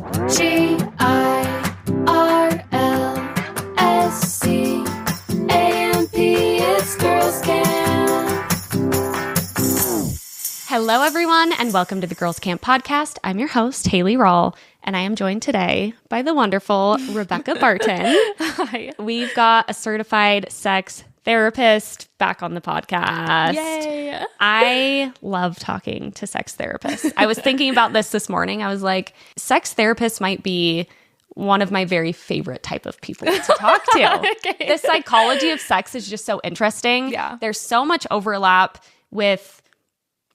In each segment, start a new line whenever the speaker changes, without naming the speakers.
It's Girlscamp. Hello, everyone, and welcome to the Girlscamp podcast. I'm your host, Haley Rawl, and I am joined today by the wonderful Rebekah Barton.
Hi.
We've got a certified sex therapist back on the podcast.
Yay.
I love talking to sex therapists. I was thinking about this morning. I was like, sex therapists might be one of my very favorite type of people to talk to.
Okay.
The psychology of sex is just so interesting.
Yeah.
There's so much overlap with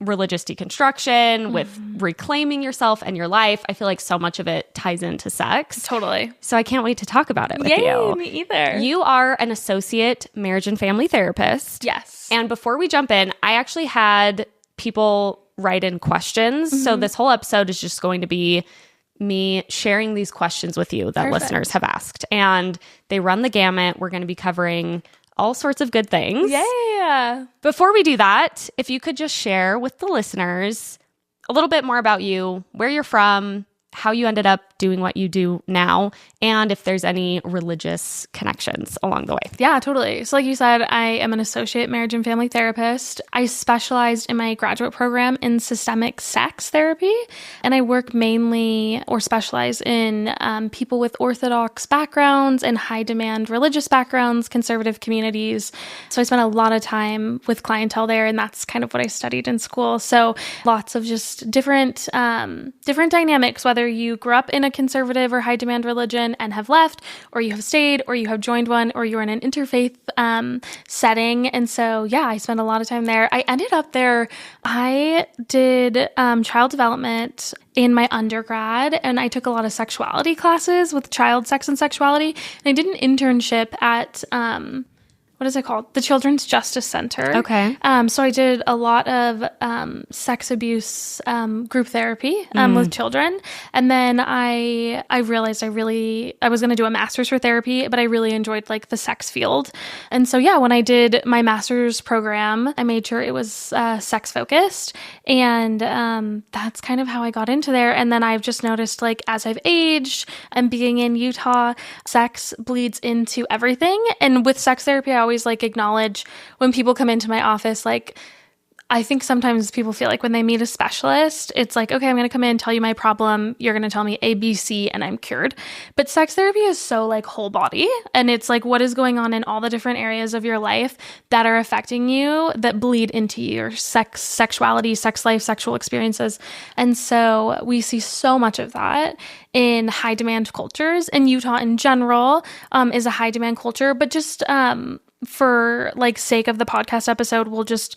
religious deconstruction, with reclaiming yourself and your life. I feel like so much of it ties into sex.
Totally.
So I can't wait to talk about it with
Yay,
you.
me either.
You are an associate marriage and family therapist.
Yes.
And before we jump in, I actually had people write in questions. So this whole episode is just going to be me sharing these questions with you that listeners have asked. And they run the gamut. We're going to be covering all sorts of good things.
Yeah.
Before we do that, if you could just share with the listeners a little bit more about you, where you're from, how you ended up doing what you do now, and if there's any religious connections along the way.
Yeah, totally. So like you said, I am an associate marriage and family therapist. I specialized in my graduate program in systemic sex therapy, and I work mainly or specialize in people with Orthodox backgrounds and high demand religious backgrounds, conservative communities. So I spent a lot of time with clientele there, and that's kind of what I studied in school. So lots of just different dynamics, whether you grew up in a conservative or high demand religion and have left, or you have stayed, or you have joined one, or you're in an interfaith setting. And so, yeah, I spent a lot of time there. I ended up there. I did child development in my undergrad, and I took a lot of sexuality classes with child sex and sexuality. And I did an internship at what is it called? The Children's Justice Center.
Okay.
So I did a lot of sex abuse group therapy with children. And then I realized I was going to do a master's for therapy, but I really enjoyed like the sex field. And so, yeah, when I did my master's program, I made sure it was sex focused. And that's kind of how I got into there. And then I've just noticed, like, as I've aged and being in Utah, sex bleeds into everything. And with sex therapy, I always like acknowledge when people come into my office, like, I think sometimes people feel like when they meet a specialist, it's like, okay, I'm going to come in, tell you my problem. You're going to tell me A, B, C, and I'm cured. But sex therapy is so like whole body. And it's like, what is going on in all the different areas of your life that are affecting you, that bleed into your sexuality, sex life, sexual experiences. And so we see so much of that in high demand cultures. And Utah in general is a high demand culture. But just for like sake of the podcast episode, we'll just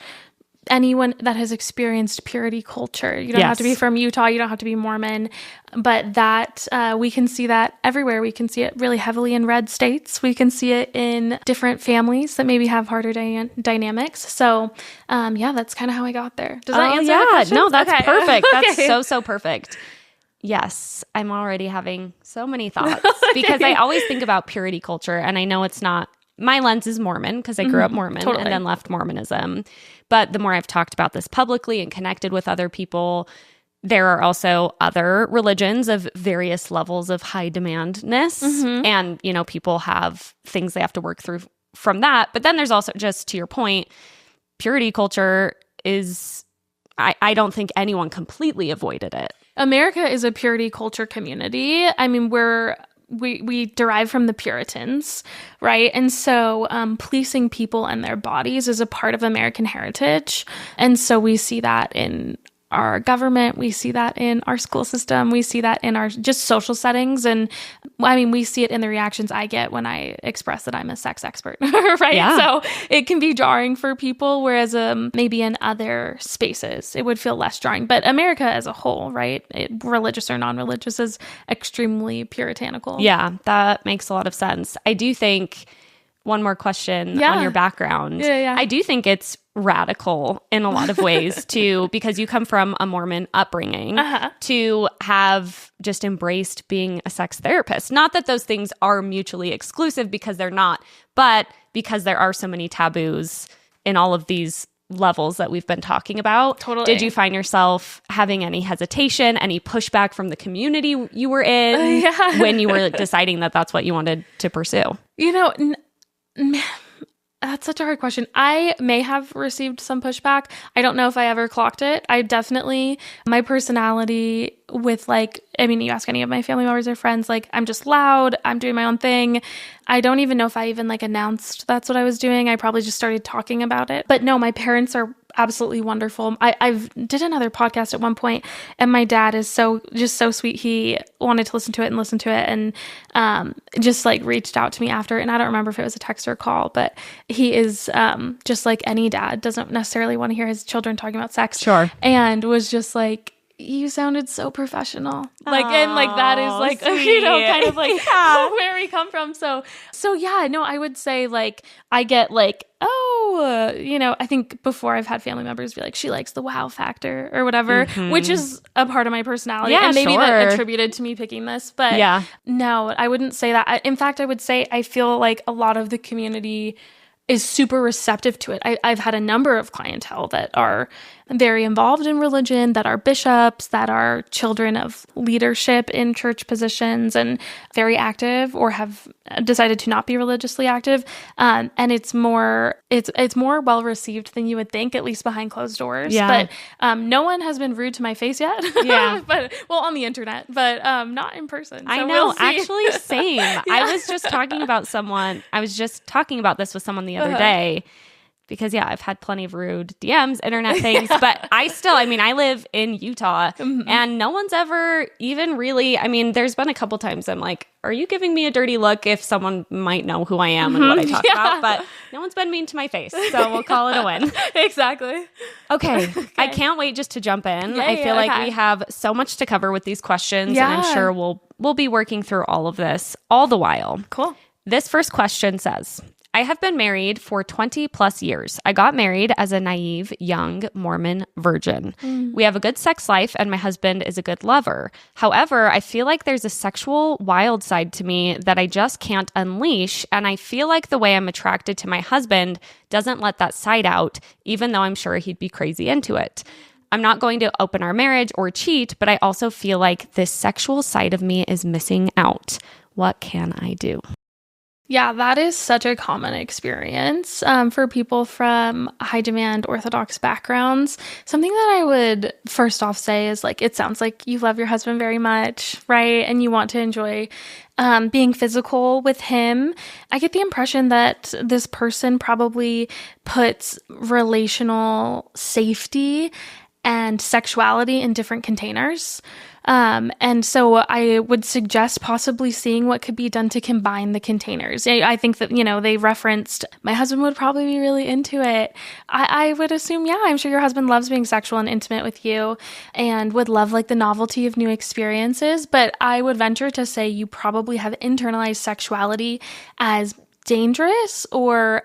anyone that has experienced purity culture. You don't have to be from Utah. You don't have to be Mormon. But that we can see that everywhere. We can see it really heavily in red states. We can see it in different families that maybe have harder dynamics. So, yeah, that's kind of how I got there. Does that answer the question?
No, that's perfect.
Okay.
That's so perfect. Yes, I'm already having so many thoughts because I always think about purity culture, and I know it's not. My lens is Mormon because I grew up Mormon and then left Mormonism. But the more I've talked about this publicly and connected with other people, there are also other religions of various levels of high demandness. And, you know, people have things they have to work through from that. But then there's also, just to your point, purity culture is, I don't think anyone completely avoided it.
America is a purity culture community. I mean, we derive from the Puritans, right? And so policing people and their bodies is a part of American heritage. And so we see that in our government. We see that in our school system. We see that in our just social settings. And I mean, we see it in the reactions I get when I express that I'm a sex expert, right?
Yeah.
So it can be jarring for people, whereas maybe in other spaces, it would feel less jarring. But America as a whole, right? Religious or non-religious, is extremely puritanical.
Yeah, that makes a lot of sense. I do think, one more question on your background.
Yeah.
I do think it's radical in a lot of ways too, because you come from a Mormon upbringing to have just embraced being a sex therapist. Not that those things are mutually exclusive, because they're not, but because there are so many taboos in all of these levels that we've been talking about.
Totally.
Did you find yourself having any hesitation, any pushback from the community you were in when you were deciding that that's what you wanted to pursue?
You know, that's such a hard question. I may have received some pushback. I don't know if I ever clocked it. I definitely, my personality with like, I mean, you ask any of my family members or friends, like I'm just loud, I'm doing my own thing. I don't even know if I even like announced that's what I was doing. I probably just started talking about it. But no, my parents are absolutely wonderful. I've did another podcast at one point, and my dad is so sweet. He wanted to listen to it and just like reached out to me after. And I don't remember if it was a text or a call, but he is just like any dad, doesn't necessarily want to hear his children talking about sex.
Sure.
And was just like, you sounded so professional. Like, and like, that is like,
sweet.
you know, kind of like where we come from. So yeah, no, I would say like, I get like, you know, I think before I've had family members be like, she likes the wow factor or whatever, which is a part of my personality.
Yeah,
and maybe
sure.
that attributed to me picking this, but
yeah.
No, I wouldn't say that. In fact, I would say I feel like a lot of the community is super receptive to it. I've had a number of clientele that are very involved in religion, that are bishops, that are children of leadership in church positions and very active or have decided to not be religiously active. And it's more well received than you would think, at least behind closed doors.
Yeah.
But no one has been rude to my face yet.
Yeah.
But well, on the internet, but not in person. So
I know.
we'll see.
Actually, same. Yeah. I was just talking about this with someone the other day. Because, yeah, I've had plenty of rude DMs, internet things, but I live in Utah, and no one's ever even really, there's been a couple times I'm like, are you giving me a dirty look if someone might know who I am and what I talk about? But no one's been mean to my face, so we'll call it a win.
Exactly.
Okay. I can't wait just to jump in. I feel like we have so much to cover with these questions, and I'm sure we'll be working through all of this all the while.
Cool.
This first question says, I have been married for 20 plus years. I got married as a naive, young Mormon virgin. We have a good sex life and my husband is a good lover. However, I feel like there's a sexual wild side to me that I just can't unleash, and I feel like the way I'm attracted to my husband doesn't let that side out, even though I'm sure he'd be crazy into it. I'm not going to open our marriage or cheat, but I also feel like this sexual side of me is missing out. What can I do?
Yeah, that is such a common experience for people from high demand Orthodox backgrounds. Something that I would first off say is like, it sounds like you love your husband very much, right? And you want to enjoy being physical with him. I get the impression that this person probably puts relational safety and sexuality in different containers. And so I would suggest possibly seeing what could be done to combine the containers. I think that, they referenced my husband would probably be really into it. I would assume, I'm sure your husband loves being sexual and intimate with you and would love like the novelty of new experiences. But I would venture to say you probably have internalized sexuality as dangerous or,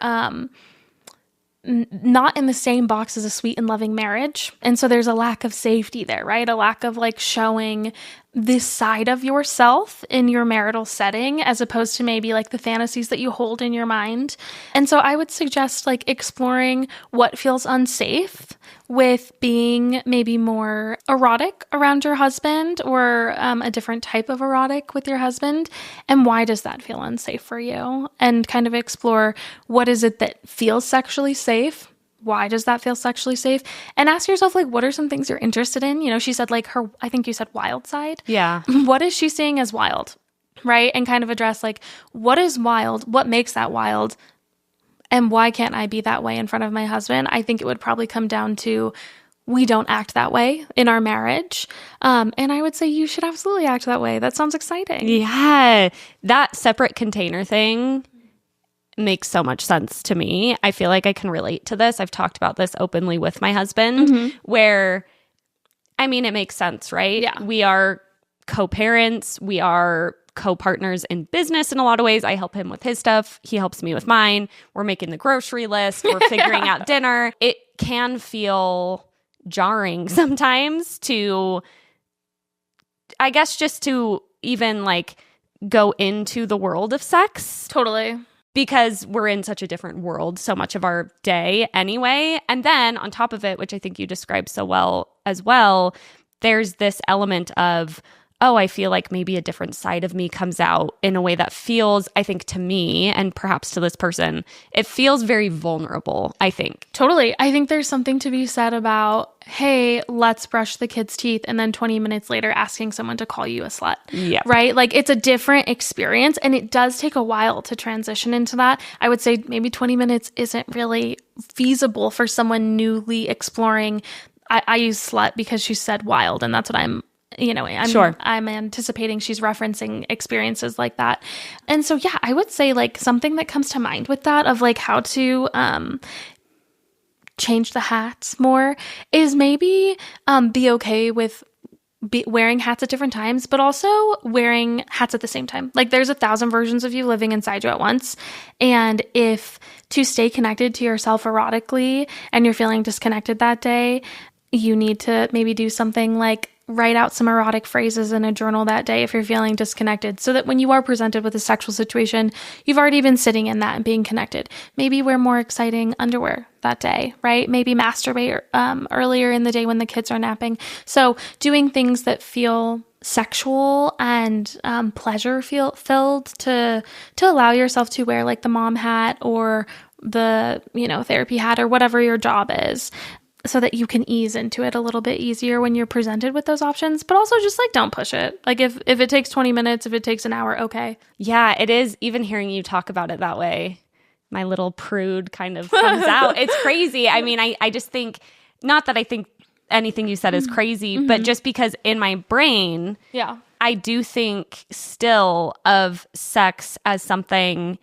not in the same box as a sweet and loving marriage. And so there's a lack of safety there, right? A lack of like showing this side of yourself in your marital setting, as opposed to maybe like the fantasies that you hold in your mind. And so I would suggest like exploring what feels unsafe with being maybe more erotic around your husband, or a different type of erotic with your husband. And why does that feel unsafe for you? And kind of explore, what is it that feels sexually safe? Why does that feel sexually safe? And ask yourself, like, what are some things you're interested in? She said like I think you said wild side.
Yeah.
What is she seeing as wild? Right? And kind of address like, what is wild? What makes that wild? And why can't I be that way in front of my husband? I think it would probably come down to, we don't act that way in our marriage. And I would say you should absolutely act that way. That sounds exciting.
Yeah. That separate container thing makes so much sense to me. I feel like I can relate to this. I've talked about this openly with my husband, where, it makes sense, right?
Yeah.
We are co-parents. We are co-partners in business in a lot of ways. I help him with his stuff. He helps me with mine. We're making the grocery list. We're figuring out dinner. It can feel jarring sometimes to, I guess, just to even like go into the world of sex.
Totally.
because we're in such a different world so much of our day anyway. And then on top of it, which I think you described so well as well, there's this element of, oh, I feel like maybe a different side of me comes out in a way that feels, I think to me and perhaps to this person, it feels very vulnerable, I think.
Totally. I think there's something to be said about, hey, let's brush the kids' teeth, and then 20 minutes later asking someone to call you a slut.
Yeah.
Right? Like, it's a different experience, and it does take a while to transition into that. I would say maybe 20 minutes isn't really feasible for someone newly exploring. I use slut because she said wild, and that's what I'm anticipating she's referencing experiences like that. And so, yeah, I would say like something that comes to mind with that of like how to change the hats more is maybe be okay with wearing hats at different times, but also wearing hats at the same time. Like there's 1,000 versions of you living inside you at once. And if to stay connected to yourself erotically and you're feeling disconnected that day, you need to maybe do something like write out some erotic phrases in a journal that day if you're feeling disconnected, so that when you are presented with a sexual situation, you've already been sitting in that and being connected. Maybe wear more exciting underwear that day, right? Maybe masturbate earlier in the day when the kids are napping. So doing things that feel sexual and pleasure filled to allow yourself to wear like the mom hat or the, therapy hat or whatever your job is, so that you can ease into it a little bit easier when you're presented with those options. But also just like, don't push it. Like if it takes 20 minutes, if it takes an hour, okay.
Yeah, it is. Even hearing you talk about it that way, my little prude kind of comes out. It's crazy. I mean, I just think, not that I think anything you said is crazy, but just because in my brain, I do think still of sex as something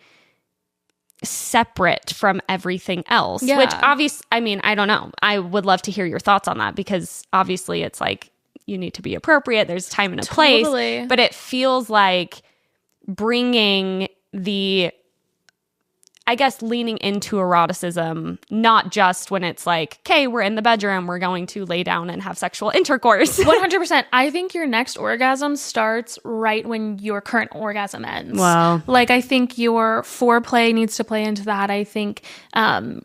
separate from everything else, which obviously, I mean, I don't know. I would love to hear your thoughts on that, because obviously it's like you need to be appropriate. There's time and a place, but it feels like bringing the, I guess, leaning into eroticism, not just when it's like, okay, we're in the bedroom, we're going to lay down and have sexual intercourse.
100%. I think your next orgasm starts right when your current orgasm ends.
Wow.
Like, I think your foreplay needs to play into that. I think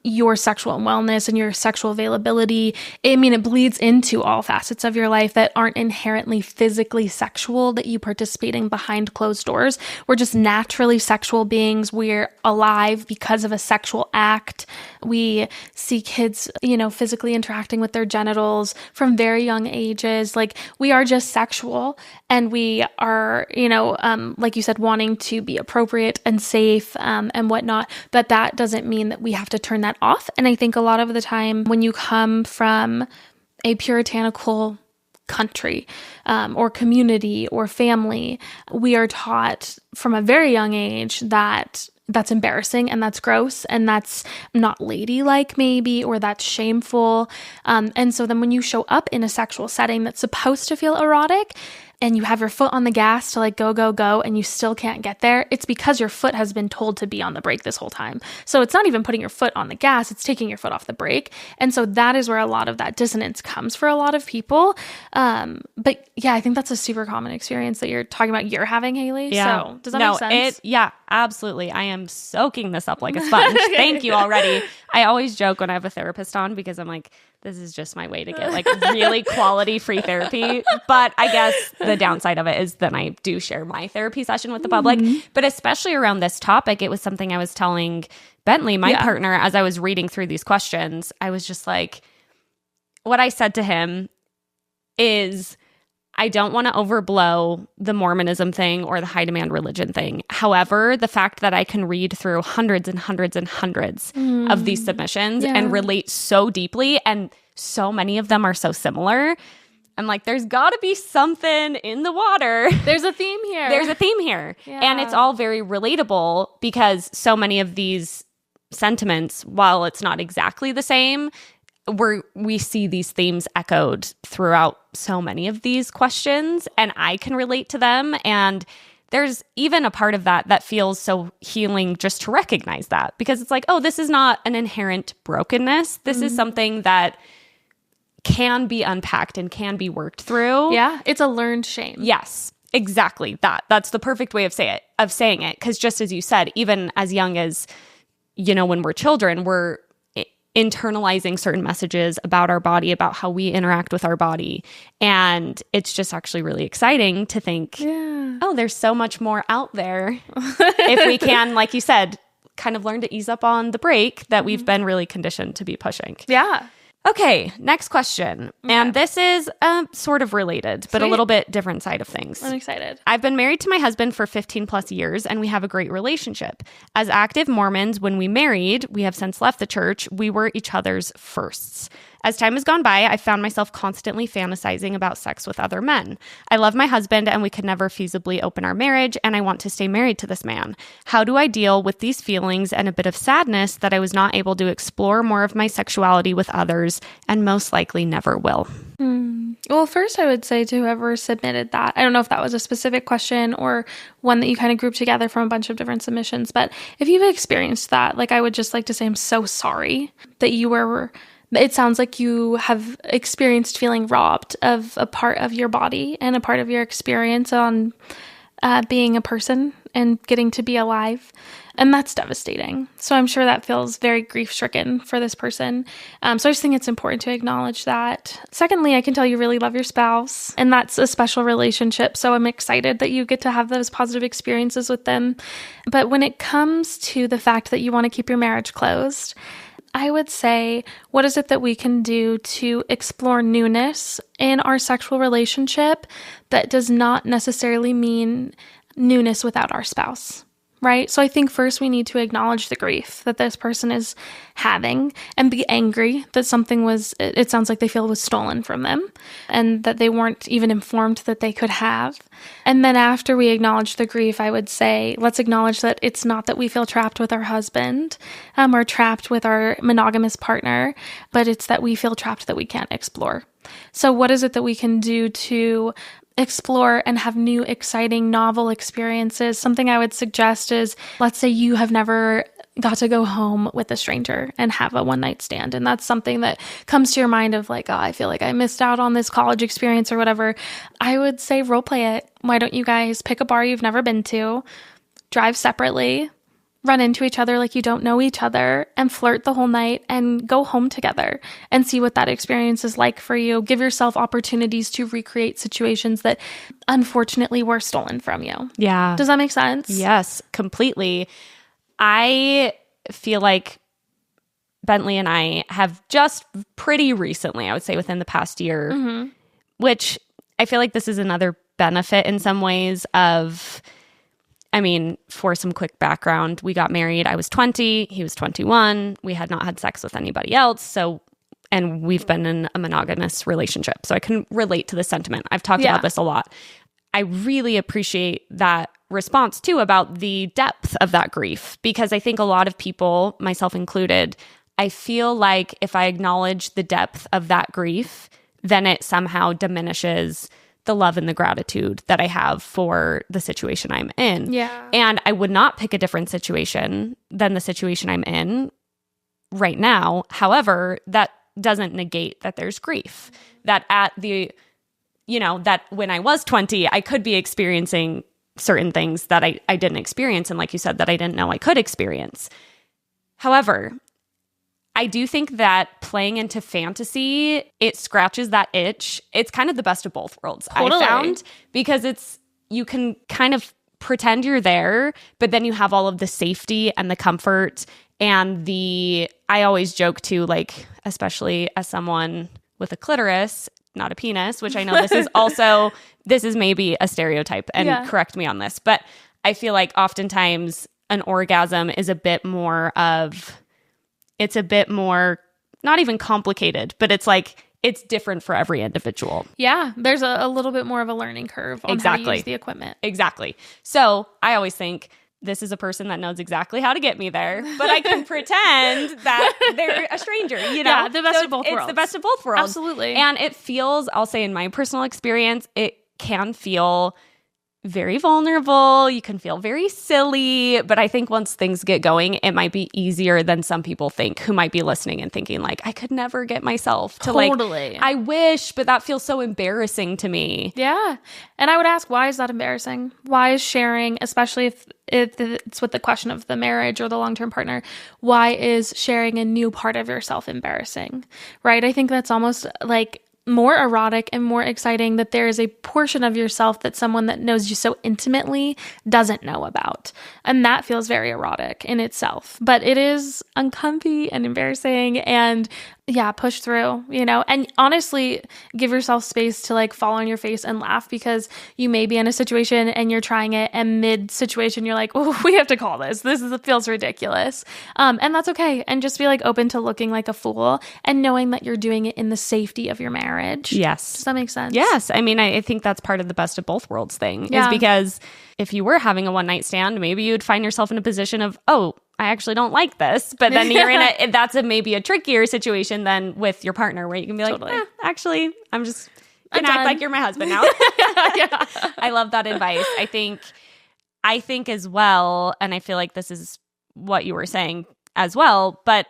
your sexual wellness and your sexual availability, it bleeds into all facets of your life that aren't inherently physically sexual, that you participate in behind closed doors. We're just naturally sexual beings. We're alive because of a sexual act. We see kids, physically interacting with their genitals from very young ages. Like, we are just sexual, and we are, like you said, wanting to be appropriate and safe and whatnot. But that doesn't mean that we have to turn that off. And I think a lot of the time when you come from a puritanical country or community or family, we are taught from a very young age that that's embarrassing and that's gross and that's not ladylike maybe, or that's shameful. And so then when you show up in a sexual setting that's supposed to feel erotic, and you have your foot on the gas to like go, go, go, and you still can't get there, it's because your foot has been told to be on the brake this whole time. So it's not even putting your foot on the gas, it's taking your foot off the brake. And so that is where a lot of that dissonance comes for a lot of people. But yeah, I think that's a super common experience that you're talking about you're having, Haley.
Yeah.
So does that make sense?
Yeah, absolutely. I am soaking this up like a sponge. Thank you already. I always joke when I have a therapist on, because I'm like, this is just my way to get like really quality free therapy. But I guess the downside of it is then I do share my therapy session with the public. But especially around this topic, it was something I was telling Bentley, my partner, as I was reading through these questions. I was just like, what I said to him is, I don't want to overblow the Mormonism thing or the high demand religion thing. However, the fact that I can read through hundreds and hundreds and hundreds of these submissions and relate so deeply, and so many of them are so similar, I'm like, there's got to be something in the water.
There's a theme here.
There's a theme here. Yeah. And it's all very relatable, because so many of these sentiments, while it's not exactly the same, we see these themes echoed throughout so many of these questions, and I can relate to them. And there's even a part of that feels so healing just to recognize that, because it's like, oh, this is not an inherent brokenness. This is something that can be unpacked and can be worked through.
Yeah, it's a learned shame.
Yes. Exactly that. That's the perfect way of saying it. Because just as you said, even as young as, when we're children, we're internalizing certain messages about our body, about how we interact with our body. And it's just actually really exciting to think, oh, there's so much more out there. If we can, like you said, kind of learn to ease up on the brake that we've been really conditioned to be pushing.
Yeah.
Okay, next question. Okay. And this is sort of related, but a little bit different side of things.
I'm excited.
I've been married to my husband for 15 plus years, and we have a great relationship. As active Mormons, when we married, we have since left the church, we were each other's firsts. As time has gone by, I found myself constantly fantasizing about sex with other men. I love my husband and we could never feasibly open our marriage, and I want to stay married to this man. How do I deal with these feelings and a bit of sadness that I was not able to explore more of my sexuality with others and most likely never will?
Well, first I would say to whoever submitted that, I don't know if that was a specific question or one that you kind of grouped together from a bunch of different submissions, but if you've experienced that, I would just like to say I'm so sorry that you were... It sounds like you have experienced feeling robbed of a part of your body and a part of your experience on being a person and getting to be alive. And that's devastating. So I'm sure that feels very grief-stricken for this person. So I just think it's important to acknowledge that. Secondly, I can tell you really love your spouse, and that's a special relationship. So I'm excited that you get to have those positive experiences with them. But when it comes to the fact that you want to keep your marriage closed, I would say, what is it that we can do to explore newness in our sexual relationship that does not necessarily mean newness without our spouse, right? So I think first we need to acknowledge the grief that this person is having and be angry that something it sounds like they feel was stolen from them and that they weren't even informed that they could have. And then after we acknowledge the grief, I would say, let's acknowledge that it's not that we feel trapped with our husband or trapped with our monogamous partner, but it's that we feel trapped that we can't explore. So what is it that we can do to explore and have new, exciting, novel experiences? Something I would suggest is, let's say you have never got to go home with a stranger and have a one-night stand. And that's something that comes to your mind of I feel like I missed out on this college experience or whatever. I would say role play it. Why don't you guys pick a bar you've never been to, drive separately, run into each other like you don't know each other, and flirt the whole night and go home together and see what that experience is like for you. Give yourself opportunities to recreate situations that unfortunately were stolen from you.
Yeah.
Does that make sense?
Yes, completely. I feel like Bentley and I have just pretty recently, I would say within the past year, which I feel like this is another benefit in some ways of... for some quick background, we got married. I was 20, he was 21. We had not had sex with anybody else. And we've been in a monogamous relationship. So I can relate to the sentiment. I've talked about this a lot. I really appreciate that response too about the depth of that grief, because I think a lot of people, myself included, I feel like if I acknowledge the depth of that grief, then it somehow diminishes the love and the gratitude that I have for the situation I'm in.
Yeah.
And I would not pick a different situation than the situation I'm in right now. However, that doesn't negate that there's grief. That that when I was 20, I could be experiencing certain things that I didn't experience. And like you said, that I didn't know I could experience. However, I do think that playing into fantasy, it scratches that itch. It's kind of the best of both worlds,
totally.
I found, because you can kind of pretend you're there, but then you have all of the safety and the comfort and I always joke too, especially as someone with a clitoris, not a penis, which I know this is maybe a stereotype, and correct me on this, but I feel like oftentimes an orgasm is it's a bit more, not even complicated, but it's different for every individual.
Yeah, there's a little bit more of a learning curve on how to use the equipment.
Exactly. So I always think this is a person that knows exactly how to get me there, but I can pretend that they're a stranger,
Yeah, the best of both worlds.
It's the best of both worlds.
Absolutely.
And it feels, I'll say in my personal experience, it can feel very vulnerable. You can feel very silly. But I think once things get going, it might be easier than some people think who might be listening and thinking like, I could never get myself to
Totally.
I wish, but that feels so embarrassing to me.
Yeah. And I would ask, why is that embarrassing? Why is sharing, especially if it's with the question of the marriage or the long-term partner, why is sharing a new part of yourself embarrassing? Right? I think that's almost like more erotic and more exciting that there is a portion of yourself that someone that knows you so intimately doesn't know about. And that feels very erotic in itself. But it is uncomfy and embarrassing and push through, and honestly, give yourself space to like fall on your face and laugh because you may be in a situation and you're trying it and mid situation, you're like, oh, we have to call this. Feels ridiculous. And that's okay. And just be like open to looking like a fool and knowing that you're doing it in the safety of your marriage.
Yes.
Does that make sense?
Yes. I mean, I think that's part of the best of both worlds thing is because if you were having a one night stand, maybe you'd find yourself in a position of, oh, I actually don't like this. But then you're that's maybe a trickier situation than with your partner where you can be like, totally. Actually, I'm just going to act like you're my husband now. I love that advice. I think as well, and I feel like this is what you were saying as well, but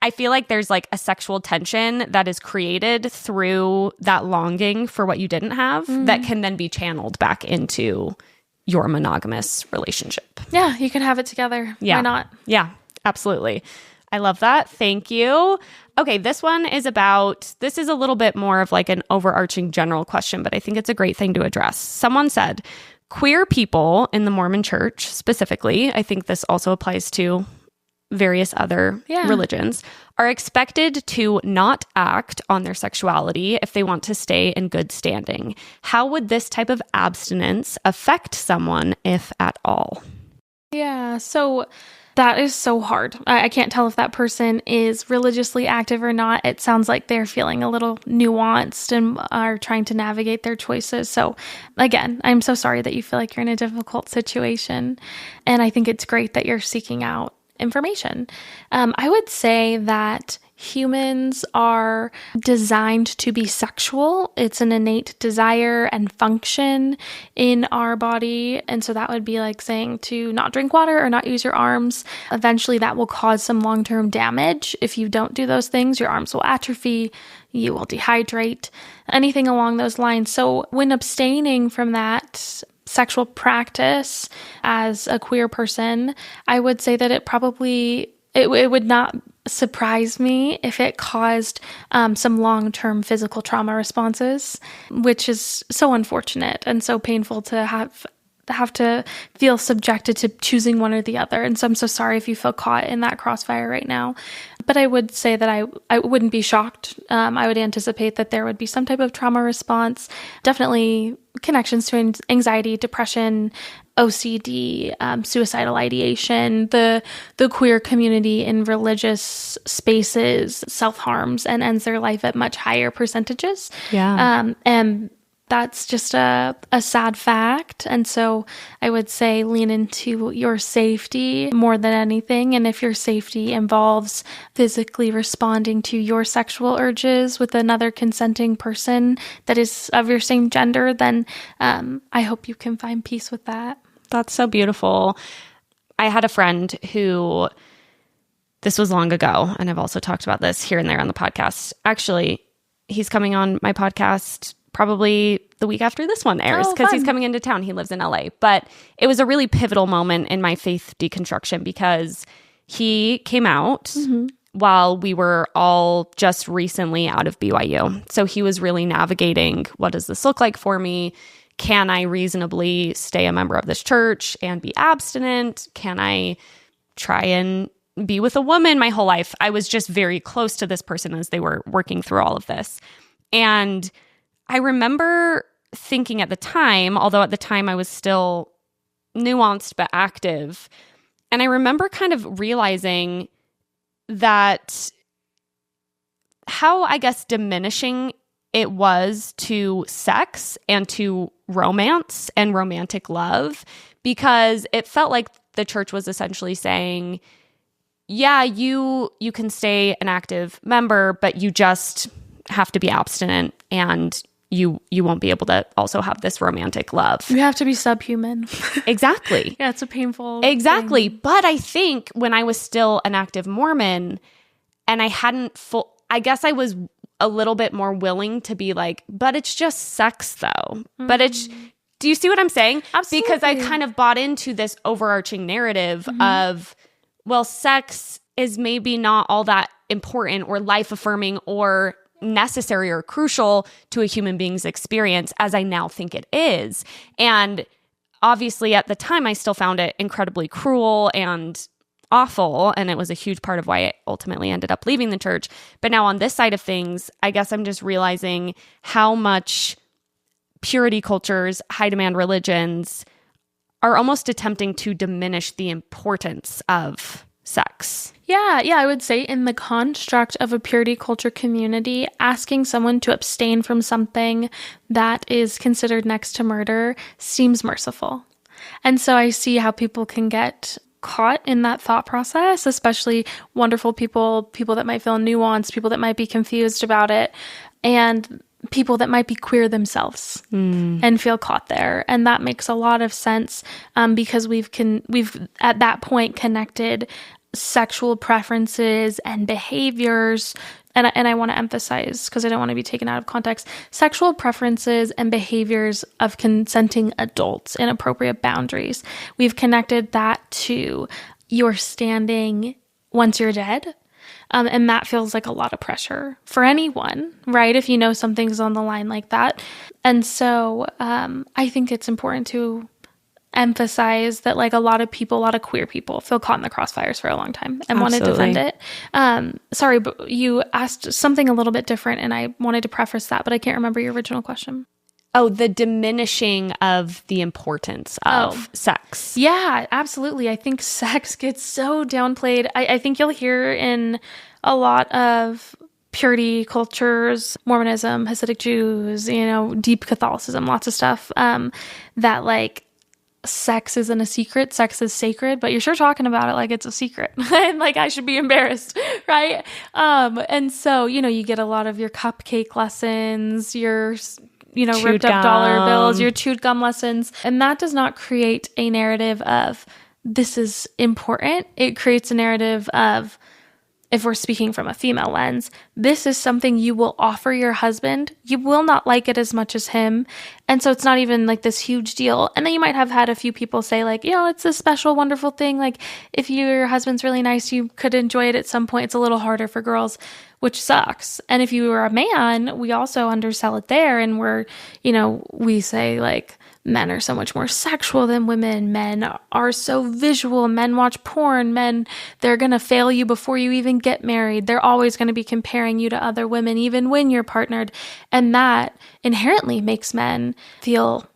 I feel like there's like a sexual tension that is created through that longing for what you didn't have that can then be channeled back into your monogamous relationship.
Yeah, you can have it together.
Yeah.
Why not?
Yeah, absolutely. I love that. Thank you. Okay, this is a little bit more of like an overarching general question, but I think it's a great thing to address. Someone said, queer people in the Mormon church specifically, I think this also applies to various other religions, are expected to not act on their sexuality if they want to stay in good standing. How would this type of abstinence affect someone, if at all?
Yeah, so that is so hard. I can't tell if that person is religiously active or not. It sounds like they're feeling a little nuanced and are trying to navigate their choices. So again, I'm so sorry that you feel like you're in a difficult situation. And I think it's great that you're seeking out information. I would say that humans are designed to be sexual. It's an innate desire and function in our body. And so that would be like saying to not drink water or not use your arms. Eventually that will cause some long-term damage. If you don't do those things, your arms will atrophy, you will dehydrate, anything along those lines. So when abstaining from that sexual practice as a queer person, I would say that it would not surprise me if it caused some long-term physical trauma responses, which is so unfortunate and so painful to have to feel subjected to choosing one or the other. And so I'm so sorry if you feel caught in that crossfire right now. But I would say that I wouldn't be shocked. I would anticipate that there would be some type of trauma response, definitely connections to anxiety, depression, OCD, suicidal ideation, the queer community in religious spaces self-harms and ends their life at much higher percentages.
Yeah.
And that's just a sad fact. And so I would say lean into your safety more than anything. And if your safety involves physically responding to your sexual urges with another consenting person that is of your same gender, then I hope you can find peace with that.
That's so beautiful. I had a friend who, this was long ago, and I've also talked about this here and there on the podcast. Actually, he's coming on my podcast probably the week after this one airs because he's coming into town. He lives in LA. But it was a really pivotal moment in my faith deconstruction because he came out while we were all just recently out of BYU. So he was really navigating, what does this look like for me? Can I reasonably stay a member of this church and be abstinent? Can I try and be with a woman my whole life? I was just very close to this person as they were working through all of this. And I remember thinking at the time, although at the time I was still nuanced but active, and I remember kind of realizing that how, I guess, diminishing it was to sex and to romance and romantic love, because it felt like the church was essentially saying, yeah, you can stay an active member, but you just have to be abstinent and you won't be able to also have this romantic love.
You have to be subhuman.
Exactly.
Yeah, it's a painful
Exactly.
thing.
But I think when I was still an active Mormon and I hadn't I guess I was a little bit more willing to be like, but it's just sex though. But do you see what I'm saying?
Absolutely.
Because I kind of bought into this overarching narrative of, well, sex is maybe not all that important or life affirming or necessary or crucial to a human being's experience as I now think it is. And obviously at the time I still found it incredibly cruel and awful, and it was a huge part of why I ultimately ended up leaving the church. But now on this side of things, I guess I'm just realizing how much purity cultures, high demand religions are almost attempting to diminish the importance of sex.
Yeah, I would say in the construct of a purity culture community, asking someone to abstain from something that is considered next to murder seems merciful. And so I see how people can get caught in that thought process, especially wonderful people that might feel nuanced, people that might be confused about it, and people that might be queer themselves and feel caught there. And that makes a lot of sense because we've at that point connected sexual preferences and behaviors. And I want to emphasize, because I don't want to be taken out of context, sexual preferences and behaviors of consenting adults and appropriate boundaries. We've connected that to your standing once you're dead. And that feels like a lot of pressure for anyone, right? If you know something's on the line like that. And so I think it's important to emphasize that like a lot of queer people feel caught in the crossfires for a long time and want to defend it. Sorry, but you asked something a little bit different and I wanted to preface that, but I can't remember your original question.
Oh, the diminishing of the importance of sex.
Yeah, absolutely. I think sex gets so downplayed. I think you'll hear in a lot of purity cultures, Mormonism, Hasidic Jews, deep Catholicism, lots of stuff, that like sex isn't a secret, sex is sacred, but you're sure talking about it like it's a secret. And like I should be embarrassed, right? And so, you get a lot of your cupcake lessons, your ripped up dollar bills, your chewed gum lessons. And that does not create a narrative of this is important. It creates a narrative of, if we're speaking from a female lens, this is something you will offer your husband. You will not like it as much as him. And so it's not even like this huge deal. And then you might have had a few people say like, it's a special, wonderful thing. Like if your husband's really nice, you could enjoy it at some point. It's a little harder for girls, which sucks. And if you were a man, we also undersell it there. And we say like, men are so much more sexual than women. Men are so visual. Men watch porn. Men, they're going to fail you before you even get married. They're always going to be comparing you to other women, even when you're partnered. And that inherently makes men feel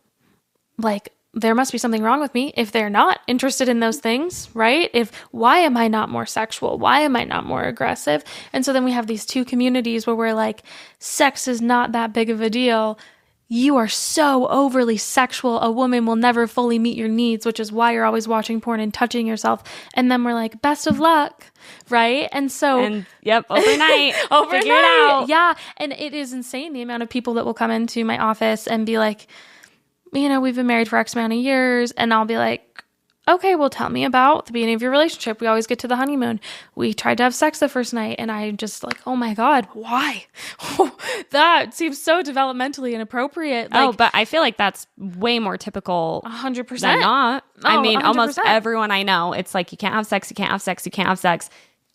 like there must be something wrong with me if they're not interested in those things, right? Why am I not more sexual? Why am I not more aggressive? And so then we have these two communities where we're like, sex is not that big of a deal. You are so overly sexual, a woman will never fully meet your needs, which is why you're always watching porn and touching yourself. And then we're like, best of luck, right? And so...
overnight. Figure it out.
Yeah, and it is insane the amount of people that will come into my office and be like, we've been married for X amount of years. And I'll be like, okay, well, tell me about the beginning of your relationship. We always get to the honeymoon. We tried to have sex the first night, and I'm just like, oh my God, why? That seems so developmentally inappropriate.
But I feel like that's way more typical
100%
than not. I mean,
100%.
Almost everyone I know, it's like you can't have sex,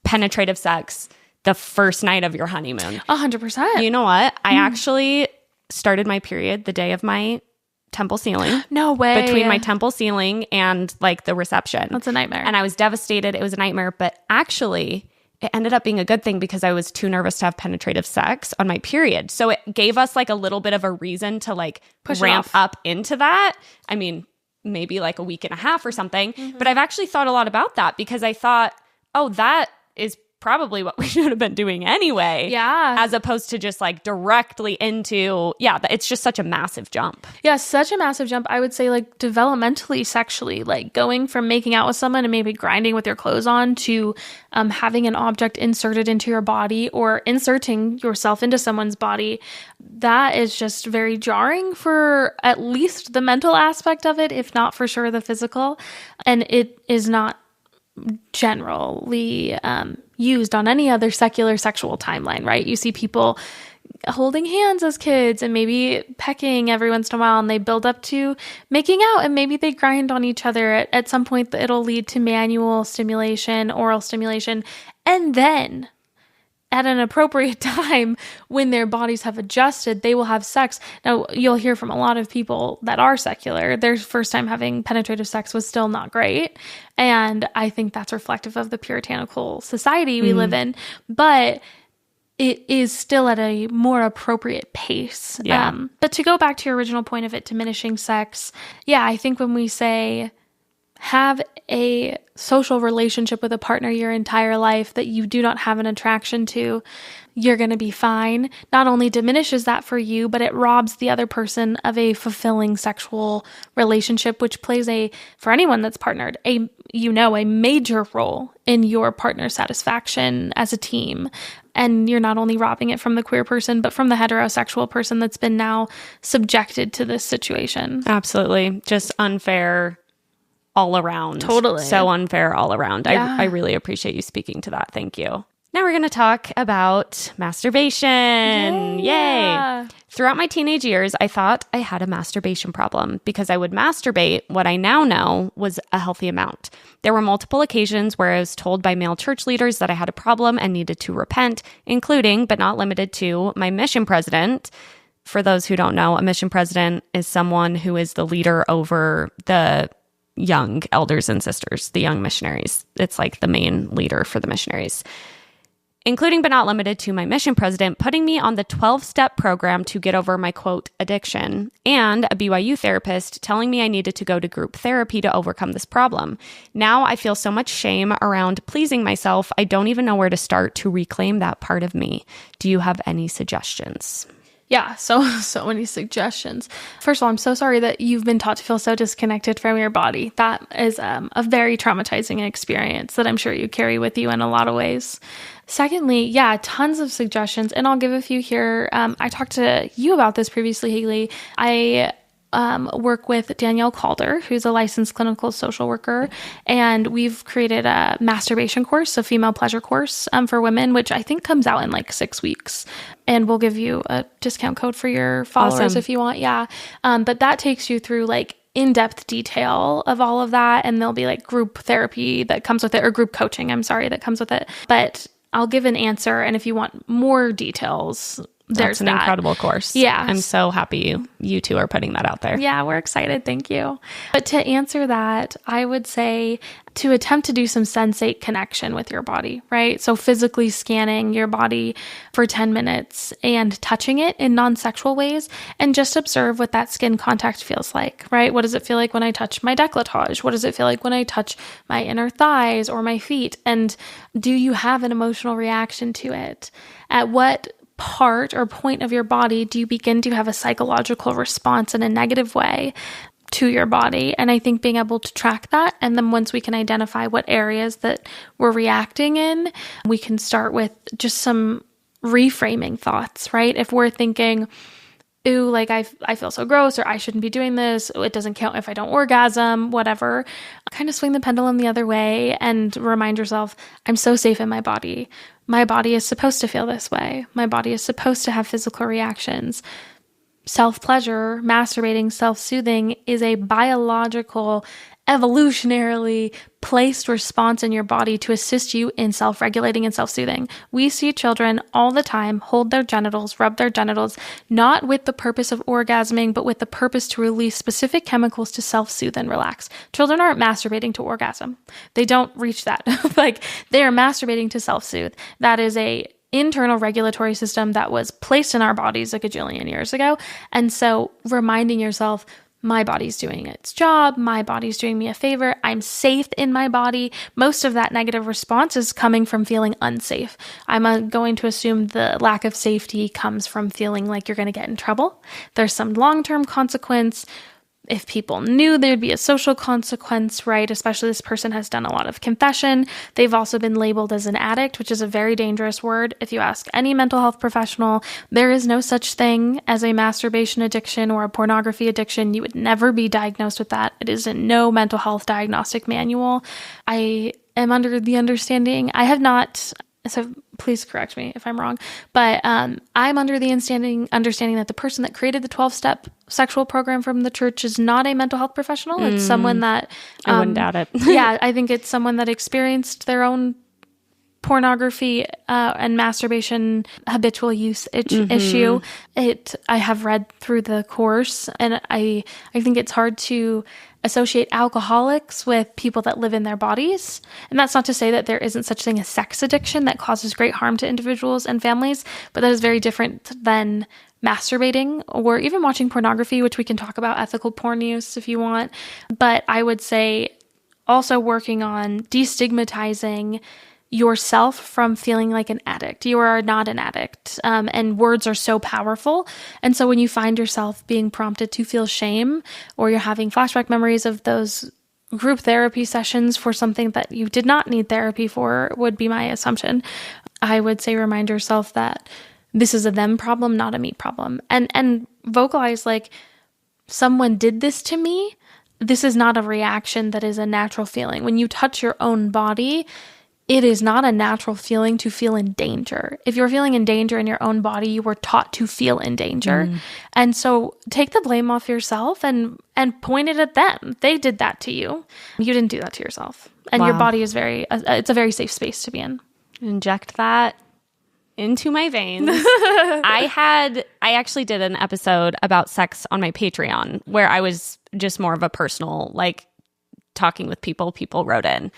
penetrative sex the first night of your honeymoon.
100%.
You know what? I actually started my period the day of my temple sealing.
No way.
Between my temple sealing and like the reception.
That's a nightmare.
And I was devastated. It was a nightmare, but actually it ended up being a good thing because I was too nervous to have penetrative sex on my period. So it gave us like a little bit of a reason to like ramp up into that. I mean, maybe like a week and a half or something, but I've actually thought a lot about that because I thought, that is probably what we should have been doing anyway.
Yeah.
As opposed to just like directly into, it's just such a massive jump.
Yeah, such a massive jump. I would say like developmentally, sexually, like going from making out with someone and maybe grinding with your clothes on to having an object inserted into your body or inserting yourself into someone's body. That is just very jarring for at least the mental aspect of it, if not for sure the physical. And it is not generally used on any other secular sexual timeline, right? You see people holding hands as kids and maybe pecking every once in a while, and they build up to making out, and maybe they grind on each other. At some point, it'll lead to manual stimulation, oral stimulation, and then at an appropriate time when their bodies have adjusted, they will have sex. Now, you'll hear from a lot of people that are secular, their first time having penetrative sex was still not great. And I think that's reflective of the puritanical society we live in. But it is still at a more appropriate pace.
Yeah.
But to go back to your original point of it diminishing sex, I think when we say have a social relationship with a partner your entire life that you do not have an attraction to, you're going to be fine. Not only diminishes that for you, but it robs the other person of a fulfilling sexual relationship, which plays for anyone that's partnered, a major role in your partner satisfaction as a team. And you're not only robbing it from the queer person, but from the heterosexual person that's been now subjected to this situation.
Absolutely. Just unfair all around.
Totally.
So unfair all around.
Yeah.
I really appreciate you speaking to that. Thank you. Now we're going to talk about masturbation. Yay. Throughout my teenage years, I thought I had a masturbation problem because I would masturbate what I now know was a healthy amount. There were multiple occasions where I was told by male church leaders that I had a problem and needed to repent, including, but not limited to, my mission president. For those who don't know, a mission president is someone who is the leader over the young elders and sisters, the young missionaries. It's like the main leader for the missionaries. Including but not limited to my mission president putting me on the 12-step program to get over my, quote, addiction, and a BYU therapist telling me I needed to go to group therapy to overcome this problem. Now I feel so much shame around pleasing myself, I don't even know where to start to reclaim that part of me. Do you have any suggestions?
Yeah, so many suggestions. First of all, I'm so sorry that you've been taught to feel so disconnected from your body. That is a very traumatizing experience that I'm sure you carry with you in a lot of ways. Secondly, tons of suggestions, and I'll give a few here. I talked to you about this previously, Haley. I work with Danielle Calder, who's a licensed clinical social worker, and we've created a masturbation course, a female pleasure course for women, which I think comes out in like 6 weeks. And we'll give you a discount code for your followers if you want. Yeah. But that takes you through like in-depth detail of all of that. And there'll be like group therapy that comes with it, or group coaching, that comes with it. But I'll give an answer. And if you want more details, there's
an incredible course.
Yeah.
I'm so happy you two are putting that out there.
Yeah, we're excited. Thank you. But to answer that, I would say to attempt to do some sensate connection with your body, right? So physically scanning your body for 10 minutes and touching it in non-sexual ways, and just observe what that skin contact feels like, right? What does it feel like when I touch my décolletage? What does it feel like when I touch my inner thighs or my feet? And do you have an emotional reaction to it? At what part or point of your body do you begin to have a psychological response in a negative way to your body? And I think being able to track that, and then once we can identify what areas that we're reacting in, we can start with just some reframing thoughts, right? If we're thinking, ooh, like I feel so gross, or I shouldn't be doing this, it doesn't count if I don't orgasm, whatever, kind of swing the pendulum the other way and remind yourself, I'm so safe in my body. My body is supposed to feel this way. My body is supposed to have physical reactions. Self-pleasure, masturbating, self-soothing is a biological, evolutionarily placed response in your body to assist you in self-regulating and self-soothing. We see children all the time hold their genitals, rub their genitals, not with the purpose of orgasming, but with the purpose to release specific chemicals to self-soothe and relax. Children aren't masturbating to orgasm. They don't reach that. Like, they are masturbating to self-soothe. That is a internal regulatory system that was placed in our bodies a gajillion years ago. And so reminding yourself, my body's doing its job, my body's doing me a favor, I'm safe in my body. Most of that negative response is coming from feeling unsafe. I'm going to assume the lack of safety comes from feeling like you're going to get in trouble. There's some long-term consequence. If people knew, there'd be a social consequence, right? Especially this person has done a lot of confession. They've also been labeled as an addict, which is a very dangerous word. If you ask any mental health professional, there is no such thing as a masturbation addiction or a pornography addiction. You would never be diagnosed with that. It is in no mental health diagnostic manual. I am under the understanding, I have not, so please correct me if I'm wrong, but I'm under the understanding that the person that created the 12-step sexual program from the church is not a mental health professional. It's someone that...
I wouldn't doubt it.
Yeah, I think it's someone that experienced their own pornography and masturbation habitual use issue. I have read through the course, and I think it's hard to associate alcoholics with people that live in their bodies. And that's not to say that there isn't such thing as sex addiction that causes great harm to individuals and families, but that is very different than masturbating or even watching pornography, which we can talk about ethical porn use if you want. But I would say also working on destigmatizing yourself from feeling like an addict. You are not an addict, and words are so powerful. And so when you find yourself being prompted to feel shame, or you're having flashback memories of those group therapy sessions for something that you did not need therapy for, would be my assumption, I would say remind yourself that this is a them problem, not a me problem. And vocalize like, someone did this to me. This is not a reaction that is a natural feeling. When you touch your own body, it is not a natural feeling to feel in danger. If you're feeling in danger in your own body, you were taught to feel in danger. And so take the blame off yourself and point it at them. They did that to you. You didn't do that to yourself. And your body is it's a very safe space to be in.
Inject that into my veins. I actually did an episode about sex on my Patreon where I was just more of a personal, like, talking with people wrote in.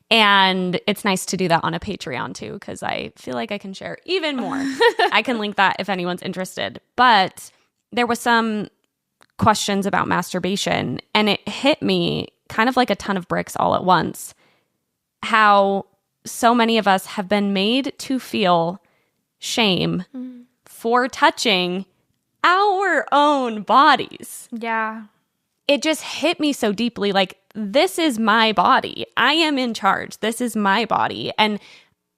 And it's nice to do that on a Patreon too, because I feel like I can share even more. I can link that if anyone's interested. But there was some questions about masturbation, and it hit me kind of like a ton of bricks all at once, how so many of us have been made to feel shame for touching our own bodies.
Yeah.
It just hit me so deeply, like, this is my body. I am in charge. This is my body. And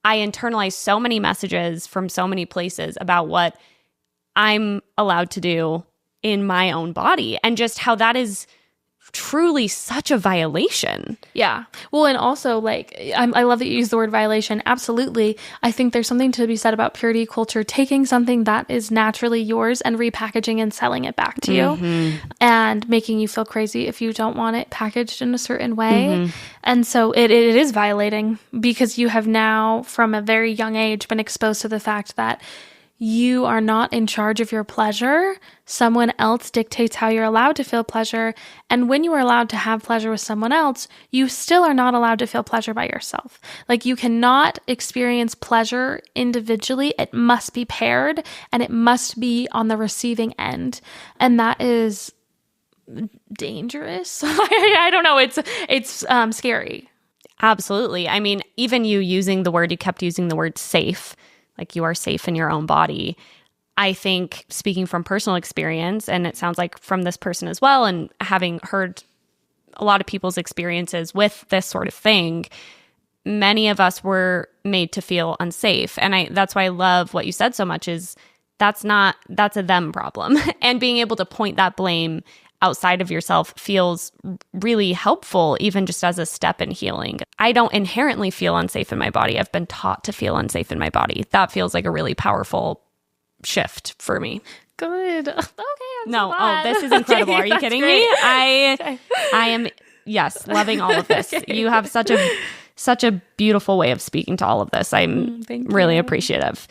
I internalize so many messages from so many places about what I'm allowed to do in my own body, and just how that is truly such a violation.
Yeah. Well, and also, like, I love that you use the word violation. Absolutely. I think there's something to be said about purity culture, taking something that is naturally yours and repackaging and selling it back to you, and making you feel crazy if you don't want it packaged in a certain way. And so it is violating, because you have now from a very young age been exposed to the fact that you are not in charge of your pleasure. Someone else dictates how you're allowed to feel pleasure. And when you are allowed to have pleasure with someone else, you still are not allowed to feel pleasure by yourself. Like, you cannot experience pleasure individually. It must be paired, and it must be on the receiving end. And that is dangerous. I don't know. It's scary.
Absolutely. I mean, even you kept using the word safe. Like, you are safe in your own body. I think, speaking from personal experience, and it sounds like from this person as well, and having heard a lot of people's experiences with this sort of thing, many of us were made to feel unsafe. And that's why I love what you said so much, is that's a them problem. And being able to point that blame outside of yourself feels really helpful, even just as a step in healing. I don't inherently feel unsafe in my body. I've been taught to feel unsafe in my body. That feels like a really powerful shift for me.
Good. Okay.
This is incredible. Are you kidding me? I am, yes, loving all of this. You have such a beautiful way of speaking to all of this. I'm really appreciative.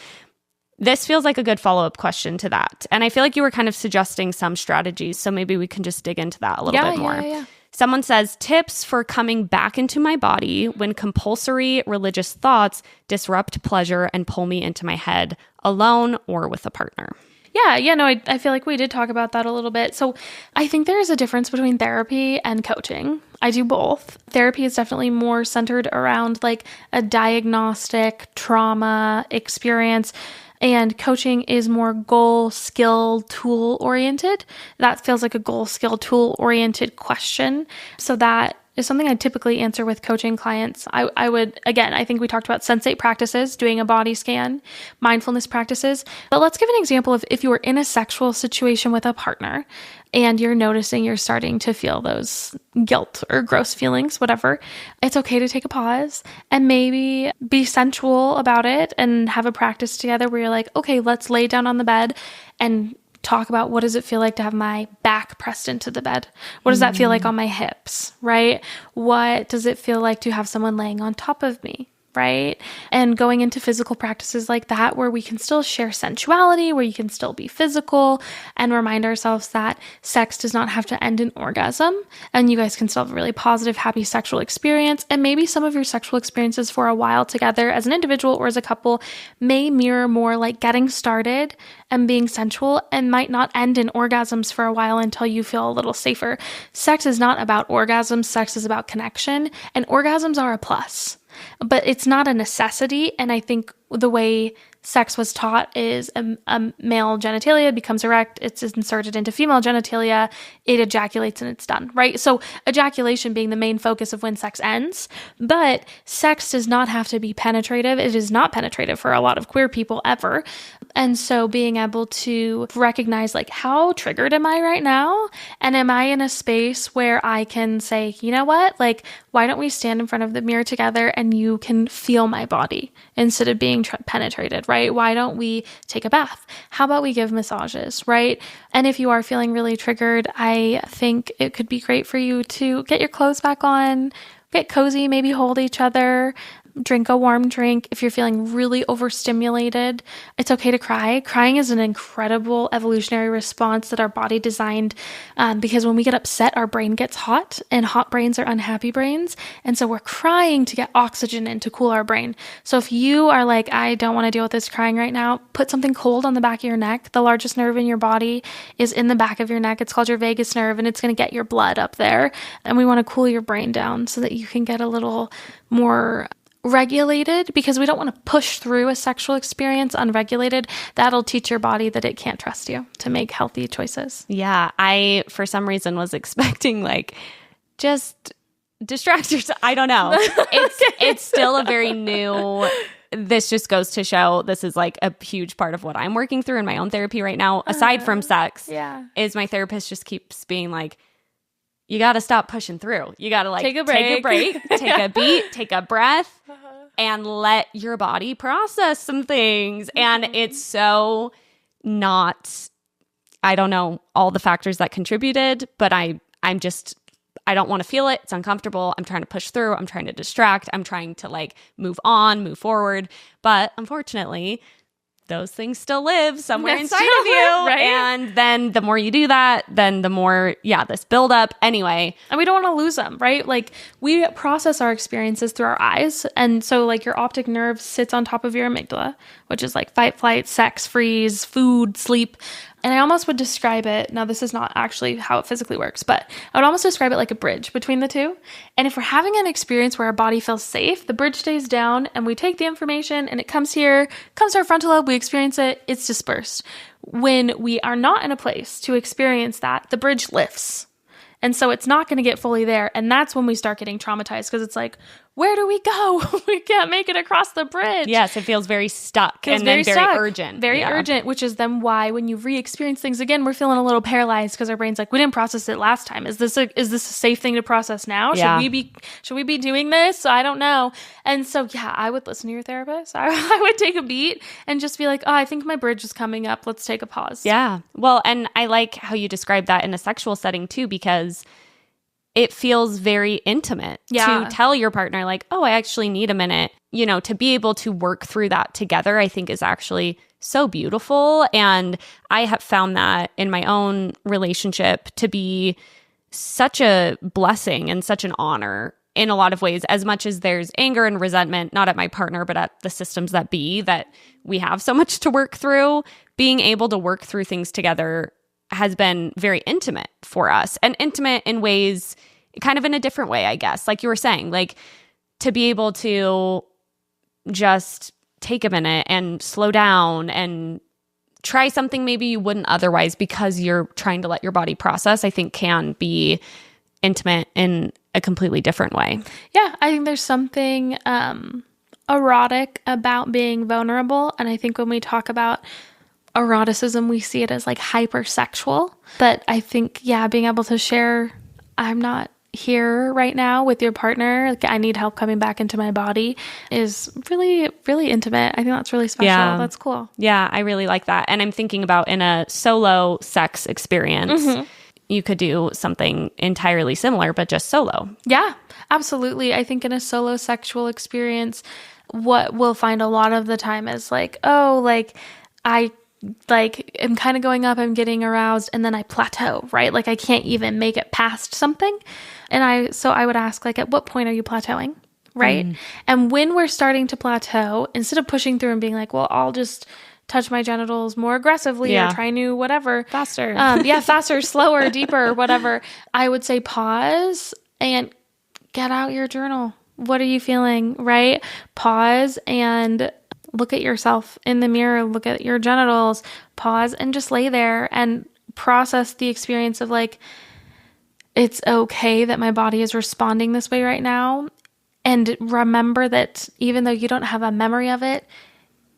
This feels like a good follow-up question to that. And I feel like you were kind of suggesting some strategies, so maybe we can just dig into that a little bit more. Yeah. Someone says, tips for coming back into my body when compulsory religious thoughts disrupt pleasure and pull me into my head, alone or with a partner.
Yeah, no, I feel like we did talk about that a little bit. So I think there is a difference between therapy and coaching. I do both. Therapy is definitely more centered around like a diagnostic trauma experience, and coaching is more goal, skill, tool oriented. That feels like a goal, skill, tool oriented question. So that is something I typically answer with coaching clients. I would, again, I think we talked about sensate practices, doing a body scan, mindfulness practices. But let's give an example of if you were in a sexual situation with a partner and you're noticing you're starting to feel those guilt or gross feelings, whatever, it's okay to take a pause and maybe be sensual about it and have a practice together where you're like, okay, let's lay down on the bed and talk about what does it feel like to have my back pressed into the bed? What does that feel like on my hips, right? What does it feel like to have someone laying on top of me, right? And going into physical practices like that where we can still share sensuality, where you can still be physical and remind ourselves that sex does not have to end in orgasm and you guys can still have a really positive, happy sexual experience. And maybe some of your sexual experiences for a while together as an individual or as a couple may mirror more like getting started and being sensual and might not end in orgasms for a while until you feel a little safer. Sex is not about orgasms. Sex is about connection, and orgasms are a plus, but it's not a necessity. And I think the way sex was taught is a male genitalia becomes erect, it's inserted into female genitalia, it ejaculates and it's done, right? So ejaculation being the main focus of when sex ends, but sex does not have to be penetrative. It is not penetrative for a lot of queer people ever. And so being able to recognize like, how triggered am I right now? And am I in a space where I can say, you know what, like, why don't we stand in front of the mirror together and you can feel my body instead of being penetrated, right? Why don't we take a bath? How about we give massages, right? And if you are feeling really triggered, I think it could be great for you to get your clothes back on, get cozy, maybe hold each other, drink a warm drink. If you're feeling really overstimulated, it's okay to cry. Crying is an incredible evolutionary response that our body designed because when we get upset, our brain gets hot, and hot brains are unhappy brains. And so we're crying to get oxygen in to cool our brain. So if you are like, I don't want to deal with this crying right now, put something cold on the back of your neck. The largest nerve in your body is in the back of your neck. It's called your vagus nerve, and it's going to get your blood up there. And we want to cool your brain down so that you can get a little more regulated, because we don't want to push through a sexual experience unregulated. That'll teach your body that it can't trust you to make healthy choices.
Yeah, I, for some reason, was expecting like just distract yourself. I don't know. It's still a very new. This just goes to show this is like a huge part of what I'm working through in my own therapy right now. Aside from sex, is my therapist just keeps being like, you got to stop pushing through. You got to like take a break, take a beat, take a breath, and let your body process some things. And it's so not, I don't know all the factors that contributed, but I don't want to feel it. It's uncomfortable. I'm trying to push through. I'm trying to distract. I'm trying to like move on, move forward. But unfortunately, those things still live somewhere inside of you. Right? And then the more you do that, then the more, this buildup. Anyway.
And we don't want to lose them, right? Like we process our experiences through our eyes. And so like your optic nerve sits on top of your amygdala, which is like fight, flight, sex, freeze, food, sleep. And I almost would describe it, now this is not actually how it physically works, but I would almost describe it like a bridge between the two. And if we're having an experience where our body feels safe, the bridge stays down and we take the information and it comes here, comes to our frontal lobe, we experience it, it's dispersed. When we are not in a place to experience that, the bridge lifts. And so it's not going to get fully there. And that's when we start getting traumatized, because it's like, where do we go? We can't make it across the bridge.
Yes, it feels very stuck and then very urgent.
Very urgent, which is then why when you re-experience things again, we're feeling a little paralyzed because our brain's like, we didn't process it last time. Is this a safe thing to process now?
Yeah.
Should we be doing this? I don't know. And so, I would listen to your therapist. I would take a beat and just be like, oh, I think my bridge is coming up. Let's take a pause.
Yeah. Well, and I like how you describe that in a sexual setting too, because it feels very intimate to tell your partner like, oh, I actually need a minute, to be able to work through that together, I think is actually so beautiful. And I have found that in my own relationship to be such a blessing and such an honor. in a lot of ways, as much as there's anger and resentment, not at my partner, but at the systems that be, that we have so much to work through, being able to work through things together has been very intimate for us, and intimate in ways kind of in a different way, I guess. Like you were saying, like to be able to just take a minute and slow down and try something maybe you wouldn't otherwise because you're trying to let your body process, I think can be intimate in a completely different way.
Yeah, I think there's something erotic about being vulnerable. And I think when we talk about eroticism, we see it as like hypersexual. But I think, being able to share, I'm not here right now with your partner, like I need help coming back into my body, is really, really intimate. I think that's really special. Yeah. That's cool.
Yeah, I really like that. And I'm thinking about in a solo sex experience, you could do something entirely similar, but just solo.
Yeah, absolutely. I think in a solo sexual experience, what we'll find a lot of the time is like, I am kind of going up, I'm getting aroused, and then I plateau, right? Like I can't even make it past something. And I would ask, like, at what point are you plateauing, right? And when we're starting to plateau, instead of pushing through and being like, well, I'll just touch my genitals more aggressively or try new whatever.
Faster.
Faster, slower, deeper, whatever. I would say pause and get out your journal. What are you feeling, right? Pause and look at yourself in the mirror, look at your genitals, pause and just lay there and process the experience of like, it's okay that my body is responding this way right now. And remember that even though you don't have a memory of it,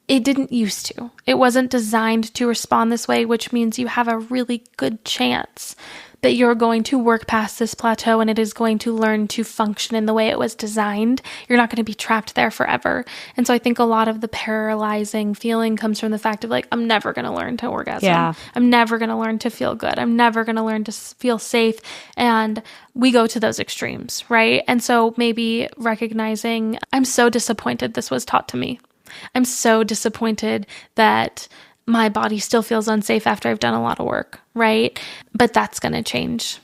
it didn't used to. It wasn't designed to respond this way, which means you have a really good chance that you're going to work past this plateau and it is going to learn to function in the way it was designed. You're not going to be trapped there forever. And so I think a lot of the paralyzing feeling comes from the fact of like, I'm never going to learn to orgasm. Yeah. I'm never going to learn to feel good. I'm never going to learn to feel safe. And we go to those extremes, right? And so maybe recognizing, I'm so disappointed this was taught to me. I'm so disappointed that my body still feels unsafe after I've done a lot of work, right? But that's going to change,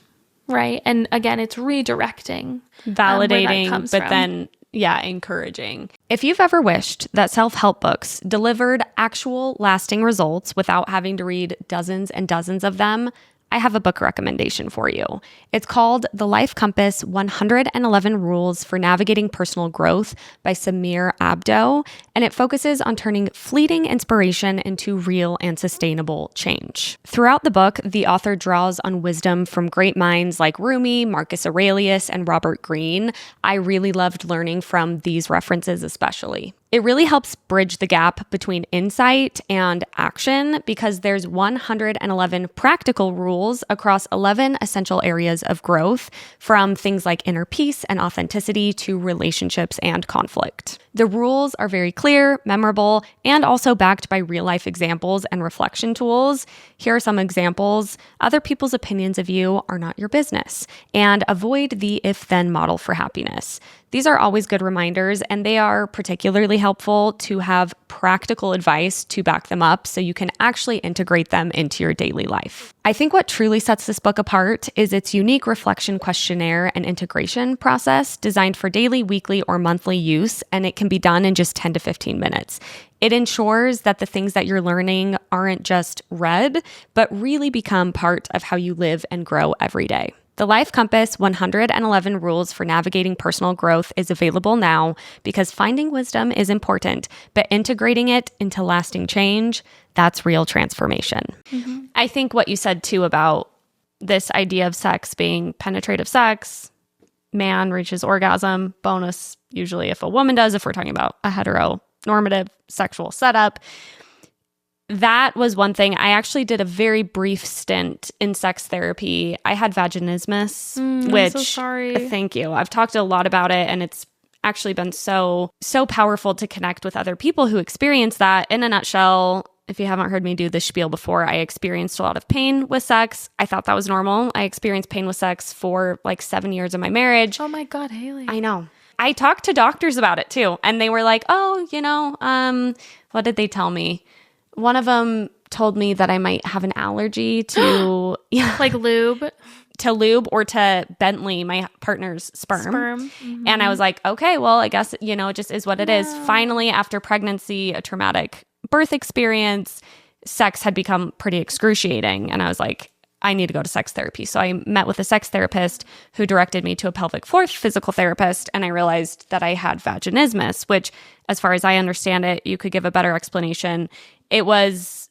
right? And again, it's redirecting.
Validating, but from. Then, encouraging. If you've ever wished that self-help books delivered actual lasting results without having to read dozens and dozens of them, I have a book recommendation for you. It's called The Life Compass: 111 Rules for Navigating Personal Growth by Samir Abdo, and it focuses on turning fleeting inspiration into real and sustainable change. Throughout the book, the author draws on wisdom from great minds like Rumi, Marcus Aurelius, and Robert Greene. I really loved learning from these references especially. It really helps bridge the gap between insight and action because there's 111 practical rules across 11 essential areas of growth, from things like inner peace and authenticity to relationships and conflict. The rules are very clear, memorable, and also backed by real-life examples and reflection tools. Here are some examples. Other people's opinions of you are not your business. And avoid the if-then model for happiness. These are always good reminders, and they are particularly helpful to have practical advice to back them up so you can actually integrate them into your daily life. I think what truly sets this book apart is its unique reflection questionnaire and integration process designed for daily, weekly, or monthly use, and it can be done in just 10 to 15 minutes. It ensures that the things that you're learning aren't just read, but really become part of how you live and grow every day. The Life Compass: 111 Rules for Navigating Personal Growth is available now because finding wisdom is important, but integrating it into lasting change, that's real transformation. Mm-hmm. I think what you said too about this idea of sex being penetrative sex, man reaches orgasm, bonus usually if a woman does, if we're talking about a heteronormative sexual setup. That was one thing. I actually did a very brief stint in sex therapy. I had vaginismus, which,
I'm so sorry.
Thank you. I've talked a lot about it, and it's actually been so powerful to connect with other people who experience that. In a nutshell, if you haven't heard me do this spiel before, I experienced a lot of pain with sex. I thought that was normal. I experienced pain with sex for like 7 years of my marriage.
Oh my God, Haley.
I know. I talked to doctors about it too, and they were like, what did they tell me? One of them told me that I might have an allergy to
like lube.
to lube or to Bentley, my partner's sperm. And I was like, okay, well, I guess, it just is what it is. Finally, after pregnancy, a traumatic birth experience, sex had become pretty excruciating. And I was like, I need to go to sex therapy. So I met with a sex therapist who directed me to a pelvic floor physical therapist. And I realized that I had vaginismus, which, as far as I understand it, you could give a better explanation. It was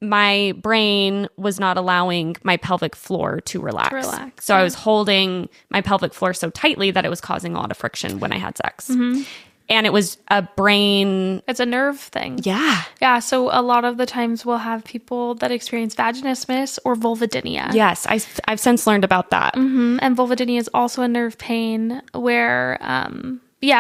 my brain was not allowing my pelvic floor to relax. So I was holding my pelvic floor so tightly that it was causing a lot of friction when I had sex. And it was a brain...
It's a nerve thing.
Yeah.
Yeah, so a lot of the times we'll have people that experience vaginismus or vulvodynia.
Yes, I've since learned about that.
And vulvodynia is also a nerve pain where...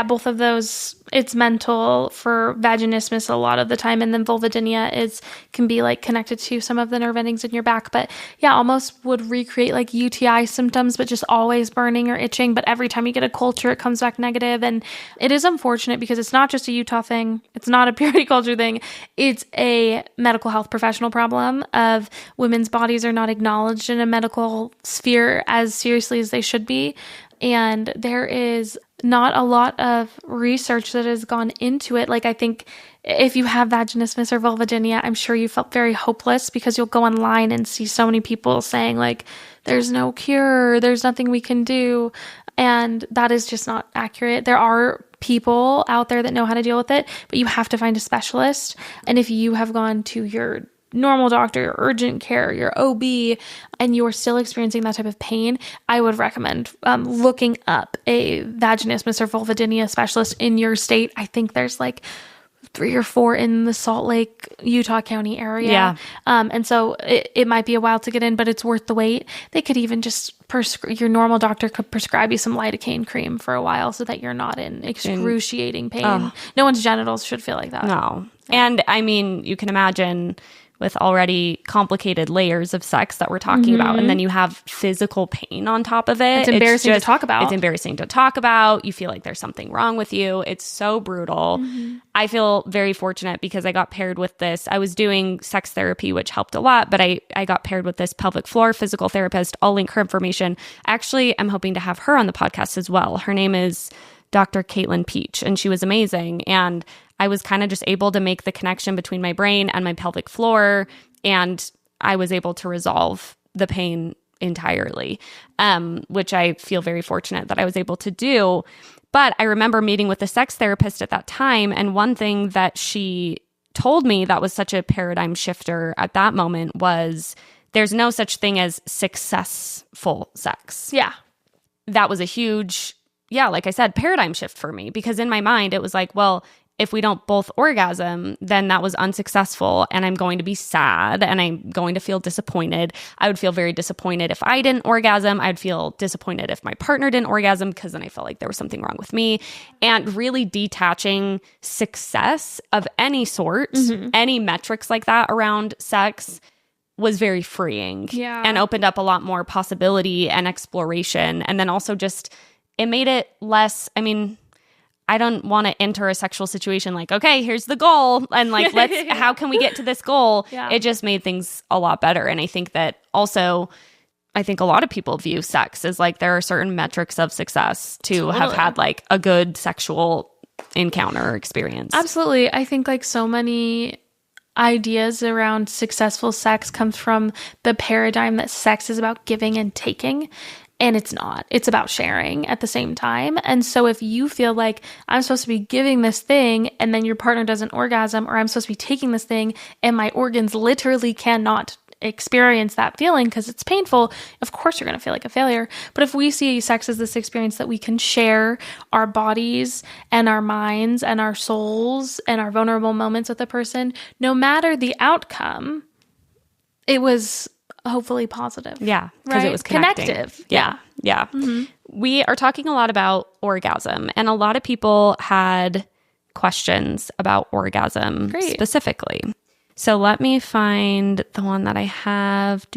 both of those, it's mental for vaginismus a lot of the time. And then vulvodynia can be like connected to some of the nerve endings in your back. But yeah, almost would recreate like UTI symptoms, but just always burning or itching. But every time you get a culture, it comes back negative. And it is unfortunate because it's not just a Utah thing. It's not a purity culture thing. It's a medical health professional problem of women's bodies are not acknowledged in a medical sphere as seriously as they should be. And there is not a lot of research that has gone into it. Like, I think if you have vaginismus or vulvodynia, I'm sure you felt very hopeless because you'll go online and see so many people saying like, there's no cure, there's nothing we can do. And that is just not accurate. There are people out there that know how to deal with it, but you have to find a specialist. And if you have gone to your normal doctor, your urgent care, your OB, and you're still experiencing that type of pain, I would recommend looking up a vaginismus or vulvodynia specialist in your state. I think there's like 3 or 4 in the Salt Lake, Utah County area.
Yeah.
And so it might be a while to get in, but it's worth the wait. They could even just your normal doctor could prescribe you some lidocaine cream for a while so that you're not in excruciating pain. No one's genitals should feel like that.
No. Yeah. And I mean, you can imagine with already complicated layers of sex that we're talking about. And then you have physical pain on top of it.
It's embarrassing to talk about.
It's embarrassing to talk about. You feel like there's something wrong with you. It's so brutal. I feel very fortunate because I got paired with this. I was doing sex therapy, which helped a lot, but I got paired with this pelvic floor physical therapist. I'll link her information. Actually, I'm hoping to have her on the podcast as well. Her name is Dr. Caitlin Peach, and she was amazing. And I was kind of just able to make the connection between my brain and my pelvic floor, and I was able to resolve the pain entirely, which I feel very fortunate that I was able to do. But I remember meeting with a sex therapist at that time, and one thing that she told me that was such a paradigm shifter at that moment was there's no such thing as successful sex.
Yeah.
That was a huge, like I said, paradigm shift for me, because in my mind, it was like, well, if we don't both orgasm, then that was unsuccessful and I'm going to be sad and I'm going to feel disappointed. I would feel very disappointed if I didn't orgasm. I'd feel disappointed if my partner didn't orgasm because then I felt like there was something wrong with me. And really detaching success of any sort, any metrics like that around sex was very freeing and opened up a lot more possibility and exploration. And then also just, it made it less, I don't want to enter a sexual situation like, okay, here's the goal. And like, how can we get to this goal? Yeah. It just made things a lot better. And I think that also, I think a lot of people view sex as like, there are certain metrics of success to have had like a good sexual encounter or experience.
Absolutely. I think like so many ideas around successful sex comes from the paradigm that sex is about giving and taking. And it's not. It's about sharing at the same time. And so if you feel like I'm supposed to be giving this thing and then your partner doesn't orgasm, or I'm supposed to be taking this thing and my organs literally cannot experience that feeling because it's painful, of course you're going to feel like a failure. But if we see sex as this experience that we can share our bodies and our minds and our souls and our vulnerable moments with a person, no matter the outcome, it was hopefully positive.
Yeah, because it was
connective.
Yeah. We are talking a lot about orgasm, and a lot of people had questions about orgasm specifically. So let me find the one that I have.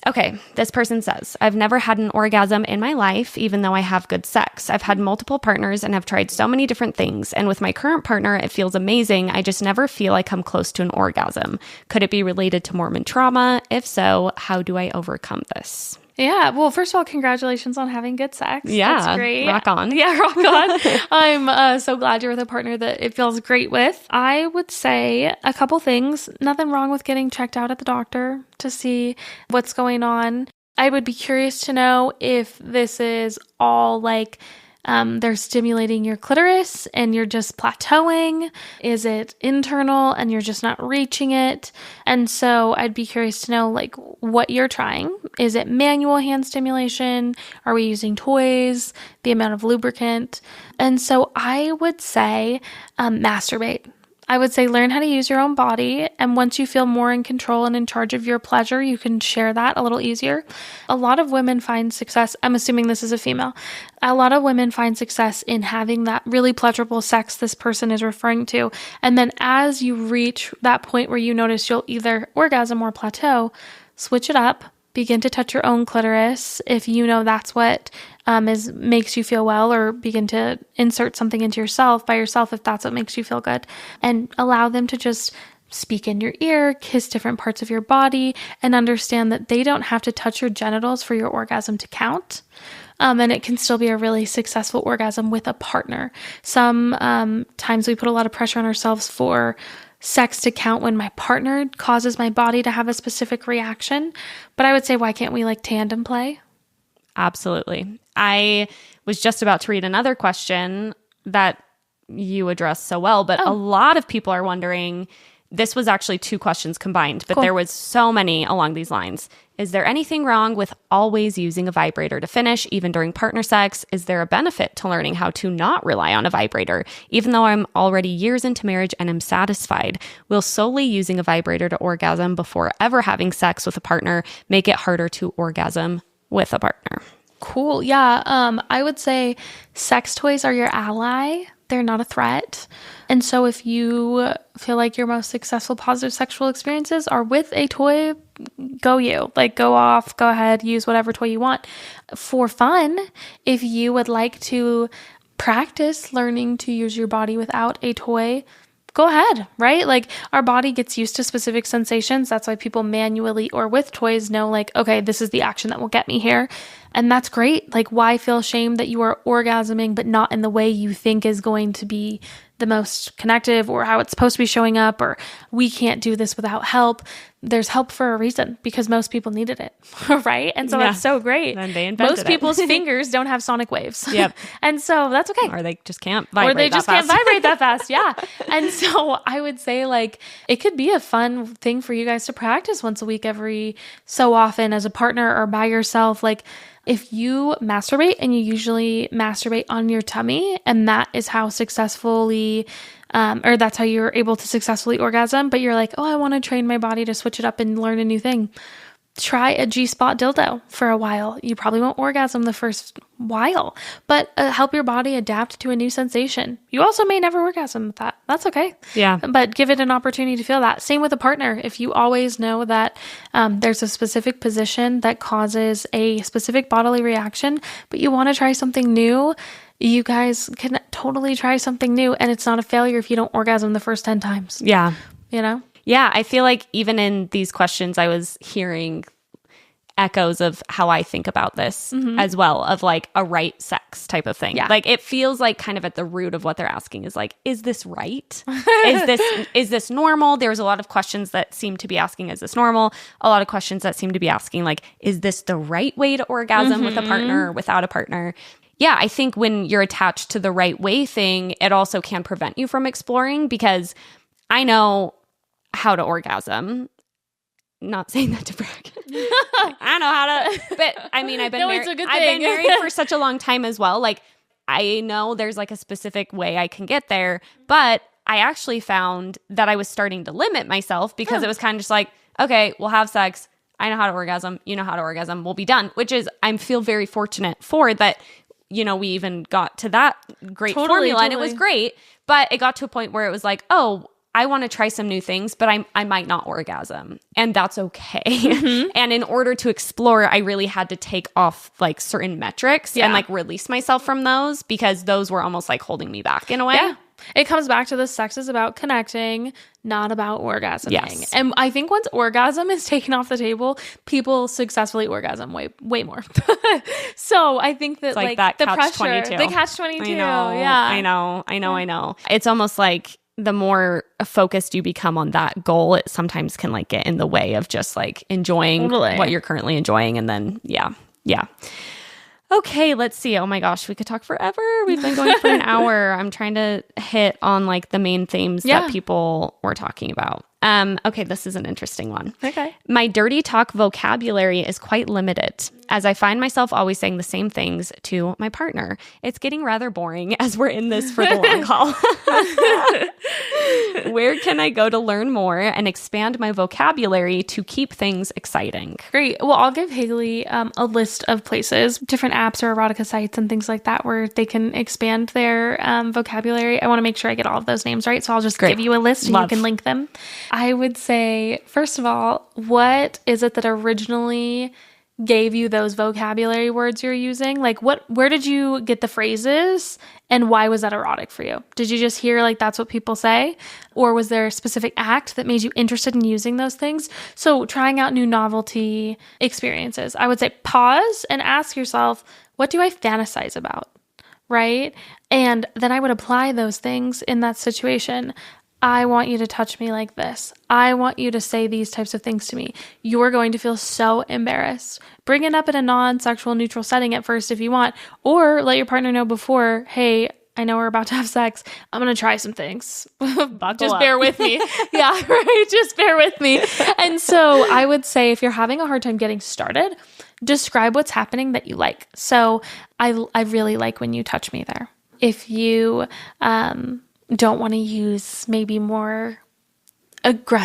Okay, this person says, I've never had an orgasm in my life, even though I have good sex. I've had multiple partners and have tried so many different things. And with my current partner, it feels amazing. I just never feel I come close to an orgasm. Could it be related to Mormon trauma? If so, how do I overcome this?
Yeah. Well, first of all, congratulations on having good sex.
Yeah.
That's great.
Rock on.
Yeah, rock on. I'm so glad you're with a partner that it feels great with. I would say a couple things. Nothing wrong with getting checked out at the doctor to see what's going on. I would be curious to know if this is all like they're stimulating your clitoris and you're just plateauing. Is it internal and you're just not reaching it? And so I'd be curious to know like what you're trying. Is it manual hand stimulation? Are we using toys? The amount of lubricant? And so I would say masturbate. I would say learn how to use your own body. And once you feel more in control and in charge of your pleasure, you can share that a little easier. A lot of women find success. I'm assuming this is a female. A lot of women find success in having that really pleasurable sex this person is referring to. And then as you reach that point where you notice you'll either orgasm or plateau, switch it up. Begin to touch your own clitoris if you know that's what makes you feel well, or begin to insert something into yourself by yourself if that's what makes you feel good, and allow them to just speak in your ear, kiss different parts of your body, and understand that they don't have to touch your genitals for your orgasm to count. And it can still be a really successful orgasm with a partner. Sometimes we put a lot of pressure on ourselves for sex to count when my partner causes my body to have a specific reaction. But I would say, why can't we like tandem play?
Absolutely. I was just about to read another question that you addressed so well, but a lot of people are wondering, this was actually 2 questions combined, but there was so many along these lines. Is there anything wrong with always using a vibrator to finish, even during partner sex? Is there a benefit to learning how to not rely on a vibrator? Even though I'm already years into marriage and am satisfied, will solely using a vibrator to orgasm before ever having sex with a partner make it harder to orgasm with a partner?
Cool. Yeah. I would say sex toys are your ally. They're not a threat. And so if you feel like your most successful positive sexual experiences are with a toy, go you. Like, go off, go ahead, use whatever toy you want. For fun, if you would like to practice learning to use your body without a toy, go ahead, right? Like, our body gets used to specific sensations. That's why people manually or with toys know, like, okay, this is the action that will get me here. And that's great. Like, why feel shame that you are orgasming, but not in the way you think is going to be the most connective, or how it's supposed to be showing up, or we can't do this without help. There's help for a reason, because most people needed it, right? And so that's so great.
And they invented
most people's fingers don't have sonic waves.
Yep.
And so that's okay.
Or they just can't vibrate can't
vibrate that fast. Yeah. And so I would say, like, it could be a fun thing for you guys to practice once a week, every so often, as a partner or by yourself. Like, if you masturbate and you usually masturbate on your tummy, and that is how successfully, or that's how you're able to successfully orgasm, but you're like, oh, I want to train my body to switch it up and learn a new thing. Try a G-spot dildo for a while. You probably won't orgasm the first while, but help your body adapt to a new sensation. You also may never orgasm with that. That's okay.
Yeah.
But give it an opportunity to feel that. Same with a partner. If you always know that there's a specific position that causes a specific bodily reaction, but you want to try something new, you guys can totally try something new, and it's not a failure if you don't orgasm the first 10 times.
Yeah.
You know?
Yeah, I feel like even in these questions, I was hearing echoes of how I think about this as well, of like a right sex type of thing. Yeah. Like, it feels like kind of at the root of what they're asking is like, is this right? Is this normal? There's a lot of questions that seem to be asking, is this normal? A lot of questions that seem to be asking, like, is this the right way to orgasm with a partner or without a partner? Yeah, I think when you're attached to the right way thing, it also can prevent you from exploring, because I know how to orgasm. Not saying that to brag. I know how to, but I mean, I've been married for such a long time as well. Like, I know there's like a specific way I can get there, but I actually found that I was starting to limit myself, because it was kind of just like, okay, we'll have sex. I know how to orgasm. You know how to orgasm. We'll be done, which is, I feel very fortunate for that. You know, we even got to that great formula and it was great, but it got to a point where it was like, oh, I want to try some new things, but I might not orgasm, and that's okay. And in order to explore, I really had to take off like certain metrics and like release myself from those, because those were almost like holding me back in a way.
Yeah. It comes back to the sex is about connecting, not about orgasming.
Yes.
And I think once orgasm is taken off the table, people successfully orgasm way more. So I think that like
that
the
catch
pressure,
22.
the catch 22.
I know. It's almost like the more focused you become on that goal, it sometimes can like get in the way of just like enjoying what you're currently enjoying. And then, yeah. Okay, let's see. Oh my gosh, we could talk forever. We've been going for an hour. I'm trying to hit on like the main themes that people were talking about. Okay, this is an interesting one.
Okay.
My dirty talk vocabulary is quite limited, as I find myself always saying the same things to my partner. It's getting rather boring as we're in this for the long haul. Where can I go to learn more and expand my vocabulary to keep things exciting?
Great. Well, I'll give Haley a list of places, different apps or erotica sites and things like that, where they can expand their vocabulary. I want to make sure I get all of those names right, so I'll just give you a list and you can link them. I would say, first of all, what is it that originally gave you those vocabulary words you're using? Like where did you get the phrases, and why was that erotic for you? Did you just hear like that's what people say? Or was there a specific act that made you interested in using those things? So trying out new novelty experiences. I would say pause and ask yourself, what do I fantasize about? Right? And then I would apply those things in that situation. I want you to touch me like this. I want you to say these types of things to me. You're going to feel so embarrassed. Bring it up in a non-sexual neutral setting at first if you want, or let your partner know before, hey, I know we're about to have sex. I'm going to try some things. Just bear with me. Yeah, right. Just bear with me. And so I would say if you're having a hard time getting started, describe what's happening that you like. So I really like when you touch me there. If you don't want to use maybe more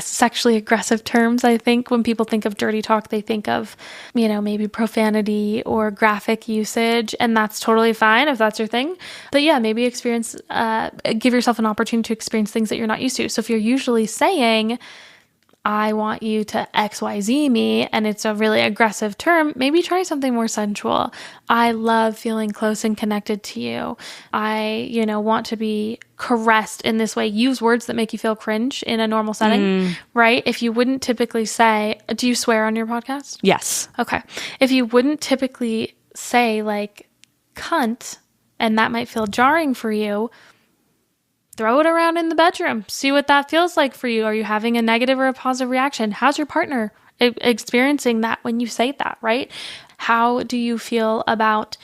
sexually aggressive terms, I think when people think of dirty talk, they think of, maybe profanity or graphic usage, and that's totally fine if that's your thing. But yeah, maybe give yourself an opportunity to experience things that you're not used to. So if you're usually saying, I want you to XYZ me, and it's a really aggressive term, maybe try something more sensual. I love feeling close and connected to you. I, want to be caressed in this way. Use words that make you feel cringe in a normal setting, right? If you wouldn't typically say, do you swear on your podcast?
Yes.
Okay. If you wouldn't typically say like cunt, and that might feel jarring for you, throw it around in the bedroom. See what that feels like for you. Are you having a negative or a positive reaction? How's your partner experiencing that when you say that, right? How do you feel about,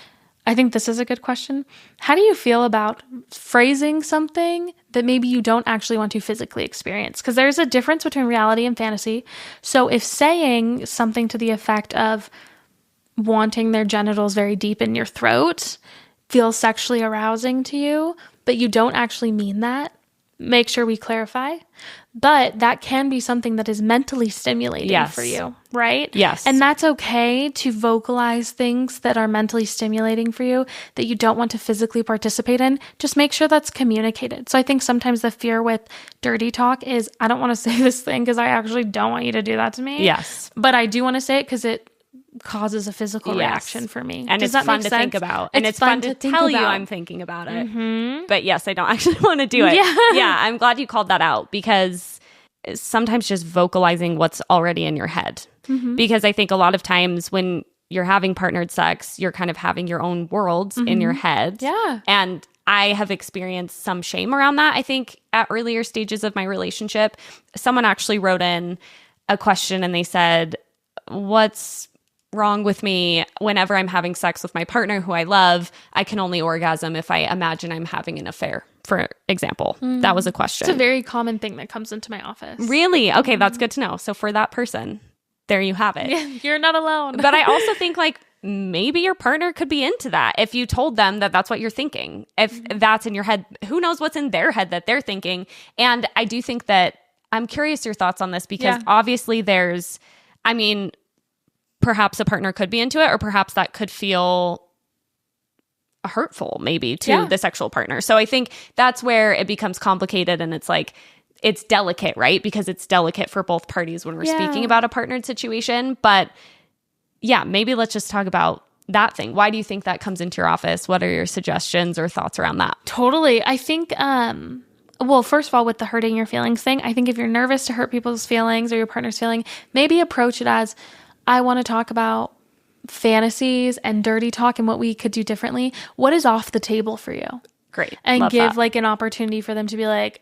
I think this is a good question. How do you feel about phrasing something that maybe you don't actually want to physically experience? Because there's a difference between reality and fantasy. So if saying something to the effect of wanting their genitals very deep in your throat feels sexually arousing to you, but you don't actually mean that, make sure we clarify. But that can be something that is mentally stimulating for you, right?
Yes.
And that's okay to vocalize things that are mentally stimulating for you that you don't want to physically participate in. Just make sure that's communicated. So I think sometimes the fear with dirty talk is, I don't want to say this thing because I actually don't want you to do that to me.
Yes.
But I do want to say it because it causes a physical reaction for me.
And it's fun to think about. And it's fun to tell you I'm thinking about it. Mm-hmm. But yes, I don't actually want to do it. Yeah, I'm glad you called that out, because sometimes just vocalizing what's already in your head. Mm-hmm. Because I think a lot of times when you're having partnered sex, you're kind of having your own worlds in your head. Yeah. And I have experienced some shame around that. I think at earlier stages of my relationship, someone actually wrote in a question and they said, what's wrong with me whenever I'm having sex with my partner who I love? I can only orgasm if I imagine I'm having an affair, for example. That was a question.
It's a very common thing that comes into my office.
Really? Okay, that's good to know. So for that person, there you have it.
Yeah, you're not alone.
But I also think like maybe your partner could be into that if you told them that that's what you're thinking. If that's in your head, who knows what's in their head that they're thinking. And I do think that, I'm curious your thoughts on this, because obviously there's, perhaps a partner could be into it, or perhaps that could feel hurtful maybe to the sexual partner. So I think that's where it becomes complicated, and it's like, it's delicate, right? Because it's delicate for both parties when we're speaking about a partnered situation. But yeah, maybe let's just talk about that thing. Why do you think that comes into your office? What are your suggestions or thoughts around that?
Totally. I think, well, first of all, with the hurting your feelings thing, I think if you're nervous to hurt people's feelings or your partner's feeling, maybe approach it as, I want to talk about fantasies and dirty talk and what we could do differently. What is off the table for you?
Great.
And
Love
give
that.
like an opportunity for them to be like,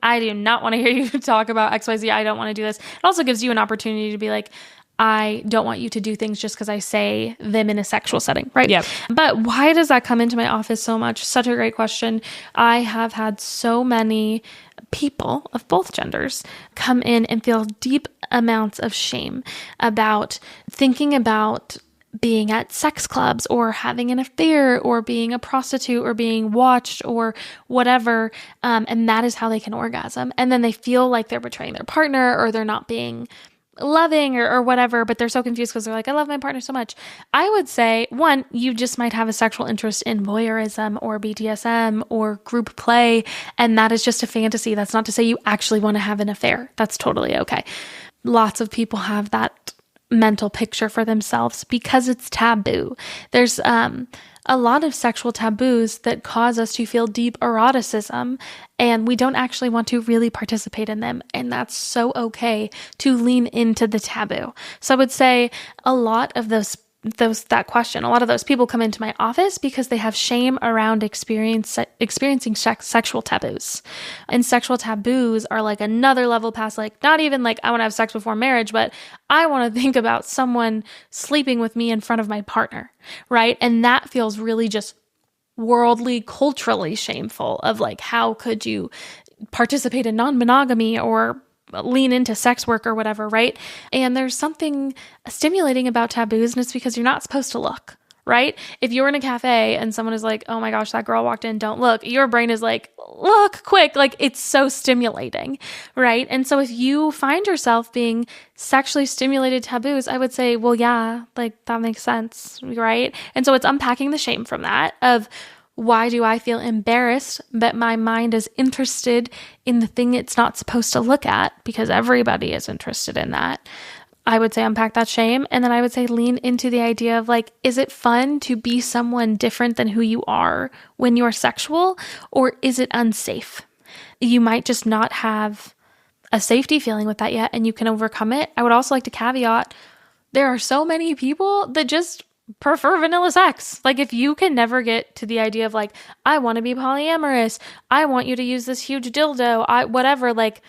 I do not want to hear you talk about XYZ. I don't want to do this. It also gives you an opportunity to be like, I don't want you to do things just because I say them in a sexual setting, right?
Yep.
But why does that come into my office so much? Such a great question. I have had so many people of both genders come in and feel deep amounts of shame about thinking about being at sex clubs or having an affair or being a prostitute or being watched or whatever. And that is how they can orgasm. And then they feel like they're betraying their partner or they're not being loving or whatever, but they're so confused because they're like, I love my partner so much. I would say, one, you just might have a sexual interest in voyeurism or BDSM or group play, and that is just a fantasy. That's not to say you actually want to have an affair. That's totally okay. Lots of people have that mental picture for themselves because it's taboo. There's a lot of sexual taboos that cause us to feel deep eroticism, and we don't actually want to really participate in them. And that's so okay to lean into the taboo. So I would say a lot of a lot of those people come into my office because they have shame around experiencing sexual taboos. And sexual taboos are like another level past, like not even like I want to have sex before marriage, but I want to think about someone sleeping with me in front of my partner, right? And that feels really just worldly, culturally shameful of like, how could you participate in non-monogamy or lean into sex work or whatever, right? And there's something stimulating about taboos, and it's because you're not supposed to look, right? If you're in a cafe and someone is like, oh my gosh, that girl walked in, don't look, your brain is like, look quick. Like, it's so stimulating, right? And so if you find yourself being sexually stimulated taboos, I would say, well, yeah, like that makes sense, right? And so it's unpacking the shame from that of, why do I feel embarrassed that my mind is interested in the thing it's not supposed to look at? Because everybody is interested in that. I would say unpack that shame. And then I would say lean into the idea of like, is it fun to be someone different than who you are when you're sexual? Or is it unsafe? You might just not have a safety feeling with that yet, and you can overcome it. I would also like to caveat, there are so many people that just prefer vanilla sex. Like if you can never get to the idea of like, I want to be polyamorous, I want you to use this huge dildo, whatever, like,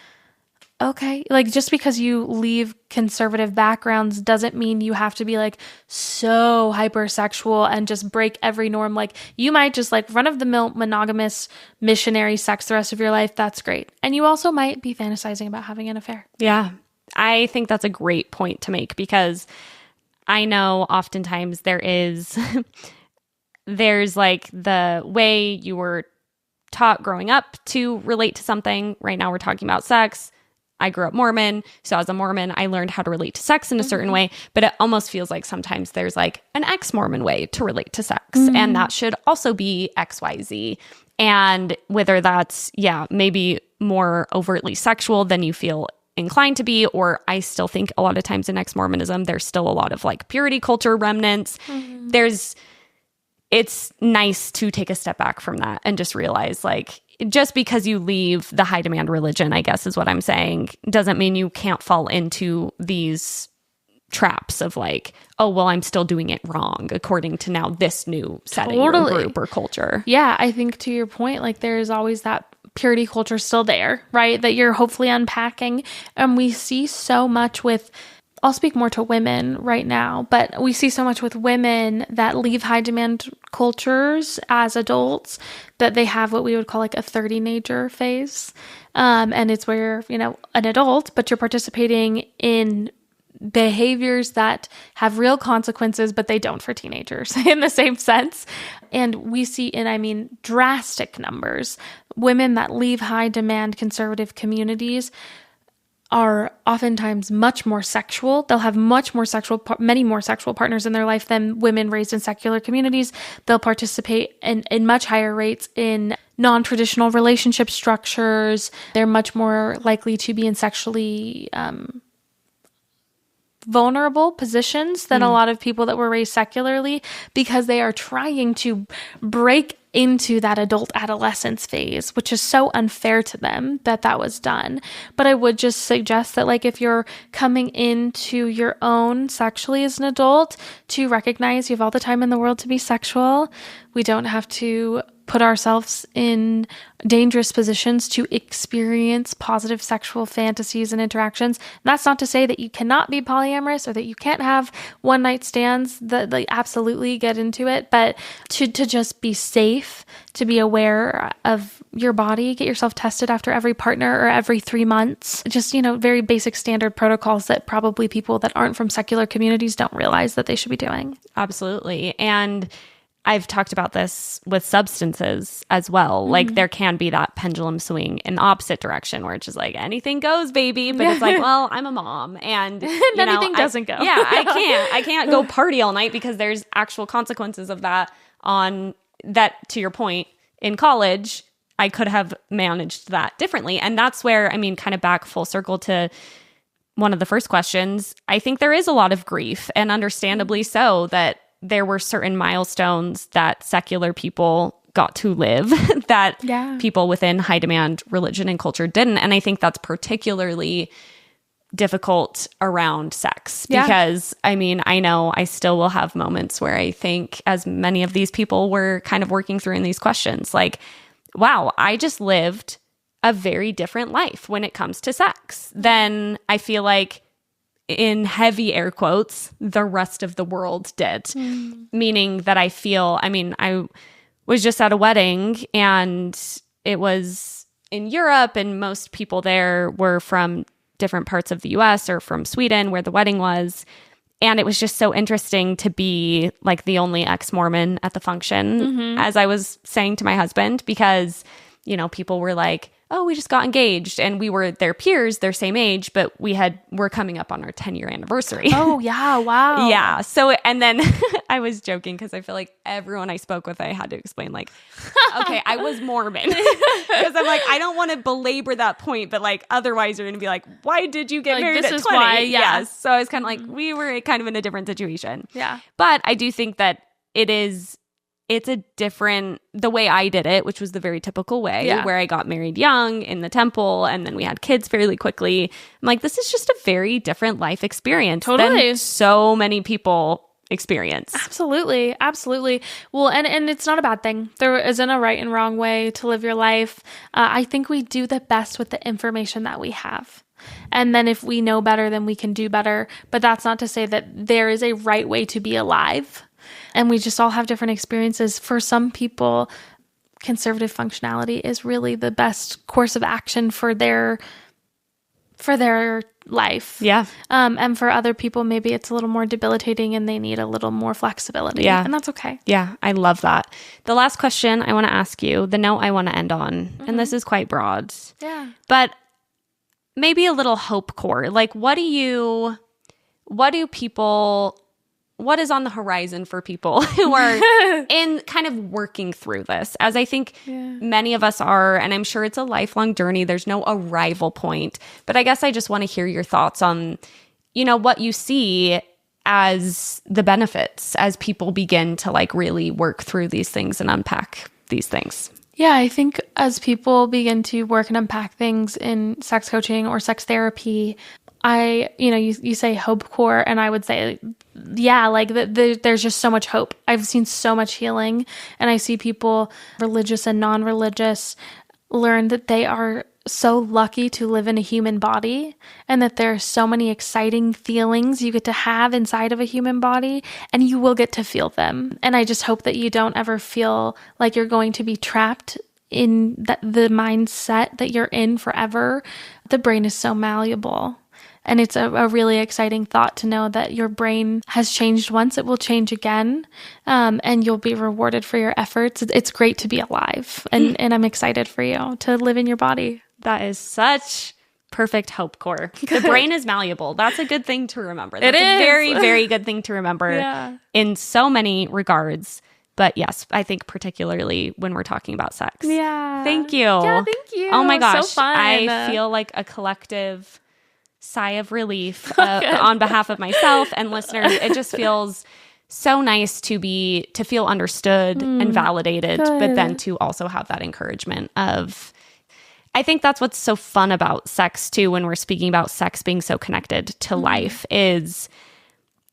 okay, like just because you leave conservative backgrounds doesn't mean you have to be like so hypersexual and just break every norm. Like you might just like run of the mill monogamous missionary sex the rest of your life. That's great. And you also might be fantasizing about having an affair.
Yeah. I think that's a great point to make because I know oftentimes there's like the way you were taught growing up to relate to something. Right now we're talking about sex. I grew up Mormon. So as a Mormon, I learned how to relate to sex in a certain way, but it almost feels like sometimes there's like an ex-Mormon way to relate to sex. And that should also be XYZ. And whether that's, maybe more overtly sexual than you feel inclined to be, or I still think a lot of times in ex-Mormonism, there's still a lot of like purity culture remnants. It's nice to take a step back from that and just realize like, just because you leave the high demand religion, I guess is what I'm saying, doesn't mean you can't fall into these traps of like, oh, well, I'm still doing it wrong according to now this new setting or group or culture.
Yeah, I think to your point, like there's always that purity culture still there, right? That you're hopefully unpacking. And we see so much with, I'll speak more to women right now, but we see so much with women that leave high demand cultures as adults that they have what we would call like a 30-nager phase. And it's where, an adult, but you're participating in behaviors that have real consequences, but they don't for teenagers in the same sense. And we see drastic numbers, women that leave high demand conservative communities are oftentimes much more sexual. They'll have many more sexual partners in their life than women raised in secular communities. They'll participate in much higher rates in non-traditional relationship structures. They're much more likely to be in sexually vulnerable positions than a lot of people that were raised secularly, because they are trying to break into that adult adolescence phase, which is so unfair to them that was done. But I would just suggest that, like, if you're coming into your own sexually as an adult, to recognize you have all the time in the world to be sexual. We don't have to put ourselves in dangerous positions to experience positive sexual fantasies and interactions. That's not to say that you cannot be polyamorous or that you can't have one night stands, that like absolutely get into it, but to just be safe, to be aware of your body, get yourself tested after every partner or every 3 months. Just, very basic standard protocols that probably people that aren't from secular communities don't realize that they should be doing.
Absolutely. And I've talked about this with substances as well. Mm-hmm. Like, there can be that pendulum swing in the opposite direction where it's just like, anything goes, baby. But it's like, well, I'm a mom, and
anything doesn't go.
Yeah, I can't go party all night, because there's actual consequences of that. On that, to your point, in college, I could have managed that differently. And that's where, kind of back full circle to one of the first questions, I think there is a lot of grief, and understandably so, that there were certain milestones that secular people got to live that people within high demand religion and culture didn't. And I think that's particularly difficult around sex, because I know I still will have moments where I think, as many of these people were kind of working through in these questions, like, wow, I just lived a very different life when it comes to sex than I feel like, in heavy air quotes, the rest of the world did. Meaning that I feel, I was just at a wedding, and it was in Europe, and most people there were from different parts of the US or from Sweden, where the wedding was. And it was just so interesting to be like the only ex-Mormon at the function, as I was saying to my husband, because, people were like, oh, we just got engaged, and we were their peers, their same age, but we're coming up on our 10-year anniversary.
Oh, yeah. Wow.
Yeah. So, and then I was joking, because I feel like everyone I spoke with, I had to explain, like, okay, I was Mormon, because I'm like, I don't want to belabor that point, but like, otherwise you're going to be like, why did you get married at 20? This is why, yeah. So I was kind of like, we were kind of in a different situation.
Yeah.
But I do think that it's a different, the way I did it, which was the very typical way, where I got married young in the temple, and then we had kids fairly quickly. I'm like, this is just a very different life experience than so many people experience.
Absolutely. Absolutely. Well, and it's not a bad thing. There isn't a right and wrong way to live your life. I think we do the best with the information that we have. And then if we know better, then we can do better. But that's not to say that there is a right way to be alive. And we just all have different experiences. For some people, conservative functionality is really the best course of action for their life.
Yeah.
And for other people, maybe it's a little more debilitating and they need a little more flexibility.
Yeah.
And that's okay.
Yeah, I love that. The last question I want to ask you, the note I want to end on, and this is quite broad.
Yeah.
But maybe a little hope core. Like, what is on the horizon for people who are in kind of working through this, as I think many of us are, and I'm sure it's a lifelong journey. There's no arrival point, but I guess I just want to hear your thoughts on, what you see as the benefits as people begin to like really work through these things and unpack these things.
Yeah, I think as people begin to work and unpack things in sex coaching or sex therapy, you say hope core, and I would say, there's just so much hope. I've seen so much healing, and I see people, religious and non-religious, learn that they are so lucky to live in a human body, and that there are so many exciting feelings you get to have inside of a human body, and you will get to feel them. And I just hope that you don't ever feel like you're going to be trapped in the mindset that you're in forever. The brain is so malleable. And it's a really exciting thought to know that your brain has changed once, it will change again, and you'll be rewarded for your efforts. It's great to be alive, and I'm excited for you to live in your body.
That is such perfect hope core. The brain is malleable. That's a good thing to remember. That's
It is.
a very, very good thing to remember in so many regards. But yes, I think particularly when we're talking about sex.
Yeah.
Thank you.
Yeah, thank you.
Oh my gosh.
So fun.
I feel like a collective sigh of relief on behalf of myself and listeners. It just feels so nice to feel understood and validated, but then to also have that encouragement of, I think that's what's so fun about sex too, when we're speaking about sex being so connected to life, is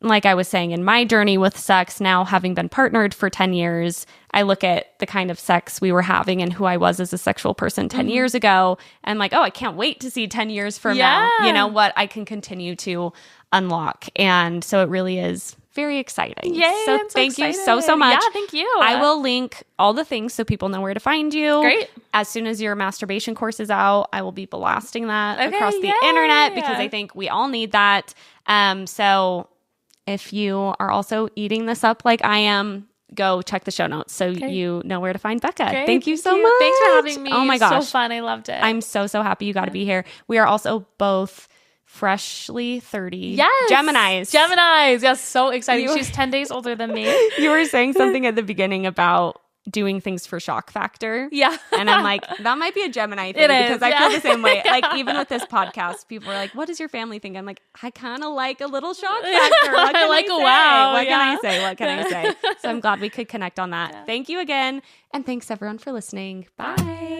like I was saying, in my journey with sex, now having been partnered for 10 years, I look at the kind of sex we were having and who I was as a sexual person 10 years ago. And I'm like, oh, I can't wait to see 10 years from now, what I can continue to unlock. And so it really is very exciting.
Yay,
so thank you so much.
Yeah, thank you.
I will link all the things so people know where to find you.
Great.
As soon as your masturbation course is out, I will be blasting that across the internet, because I think we all need that. So if you are also eating this up like I am, go check the show notes so you know where to find Becca.
Great.
Thank you so much.
Thanks for having me.
Oh my gosh.
So fun. I loved it.
I'm so happy you got to be here. We are also both freshly 30
Geminis.
Geminis.
Yes, so exciting. She's 10 days older than me.
You were saying something at the beginning about doing things for shock factor.
Yeah.
And I'm like, that might be a Gemini thing, because I feel the same way. Like, even with this podcast, people are like, what does your family think? I'm like, I kind of like a little shock factor. What can I like
a wow.
What can I say? What can I say? So I'm glad we could connect on that. Thank you again. And thanks everyone for listening. Bye.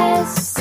GIRLS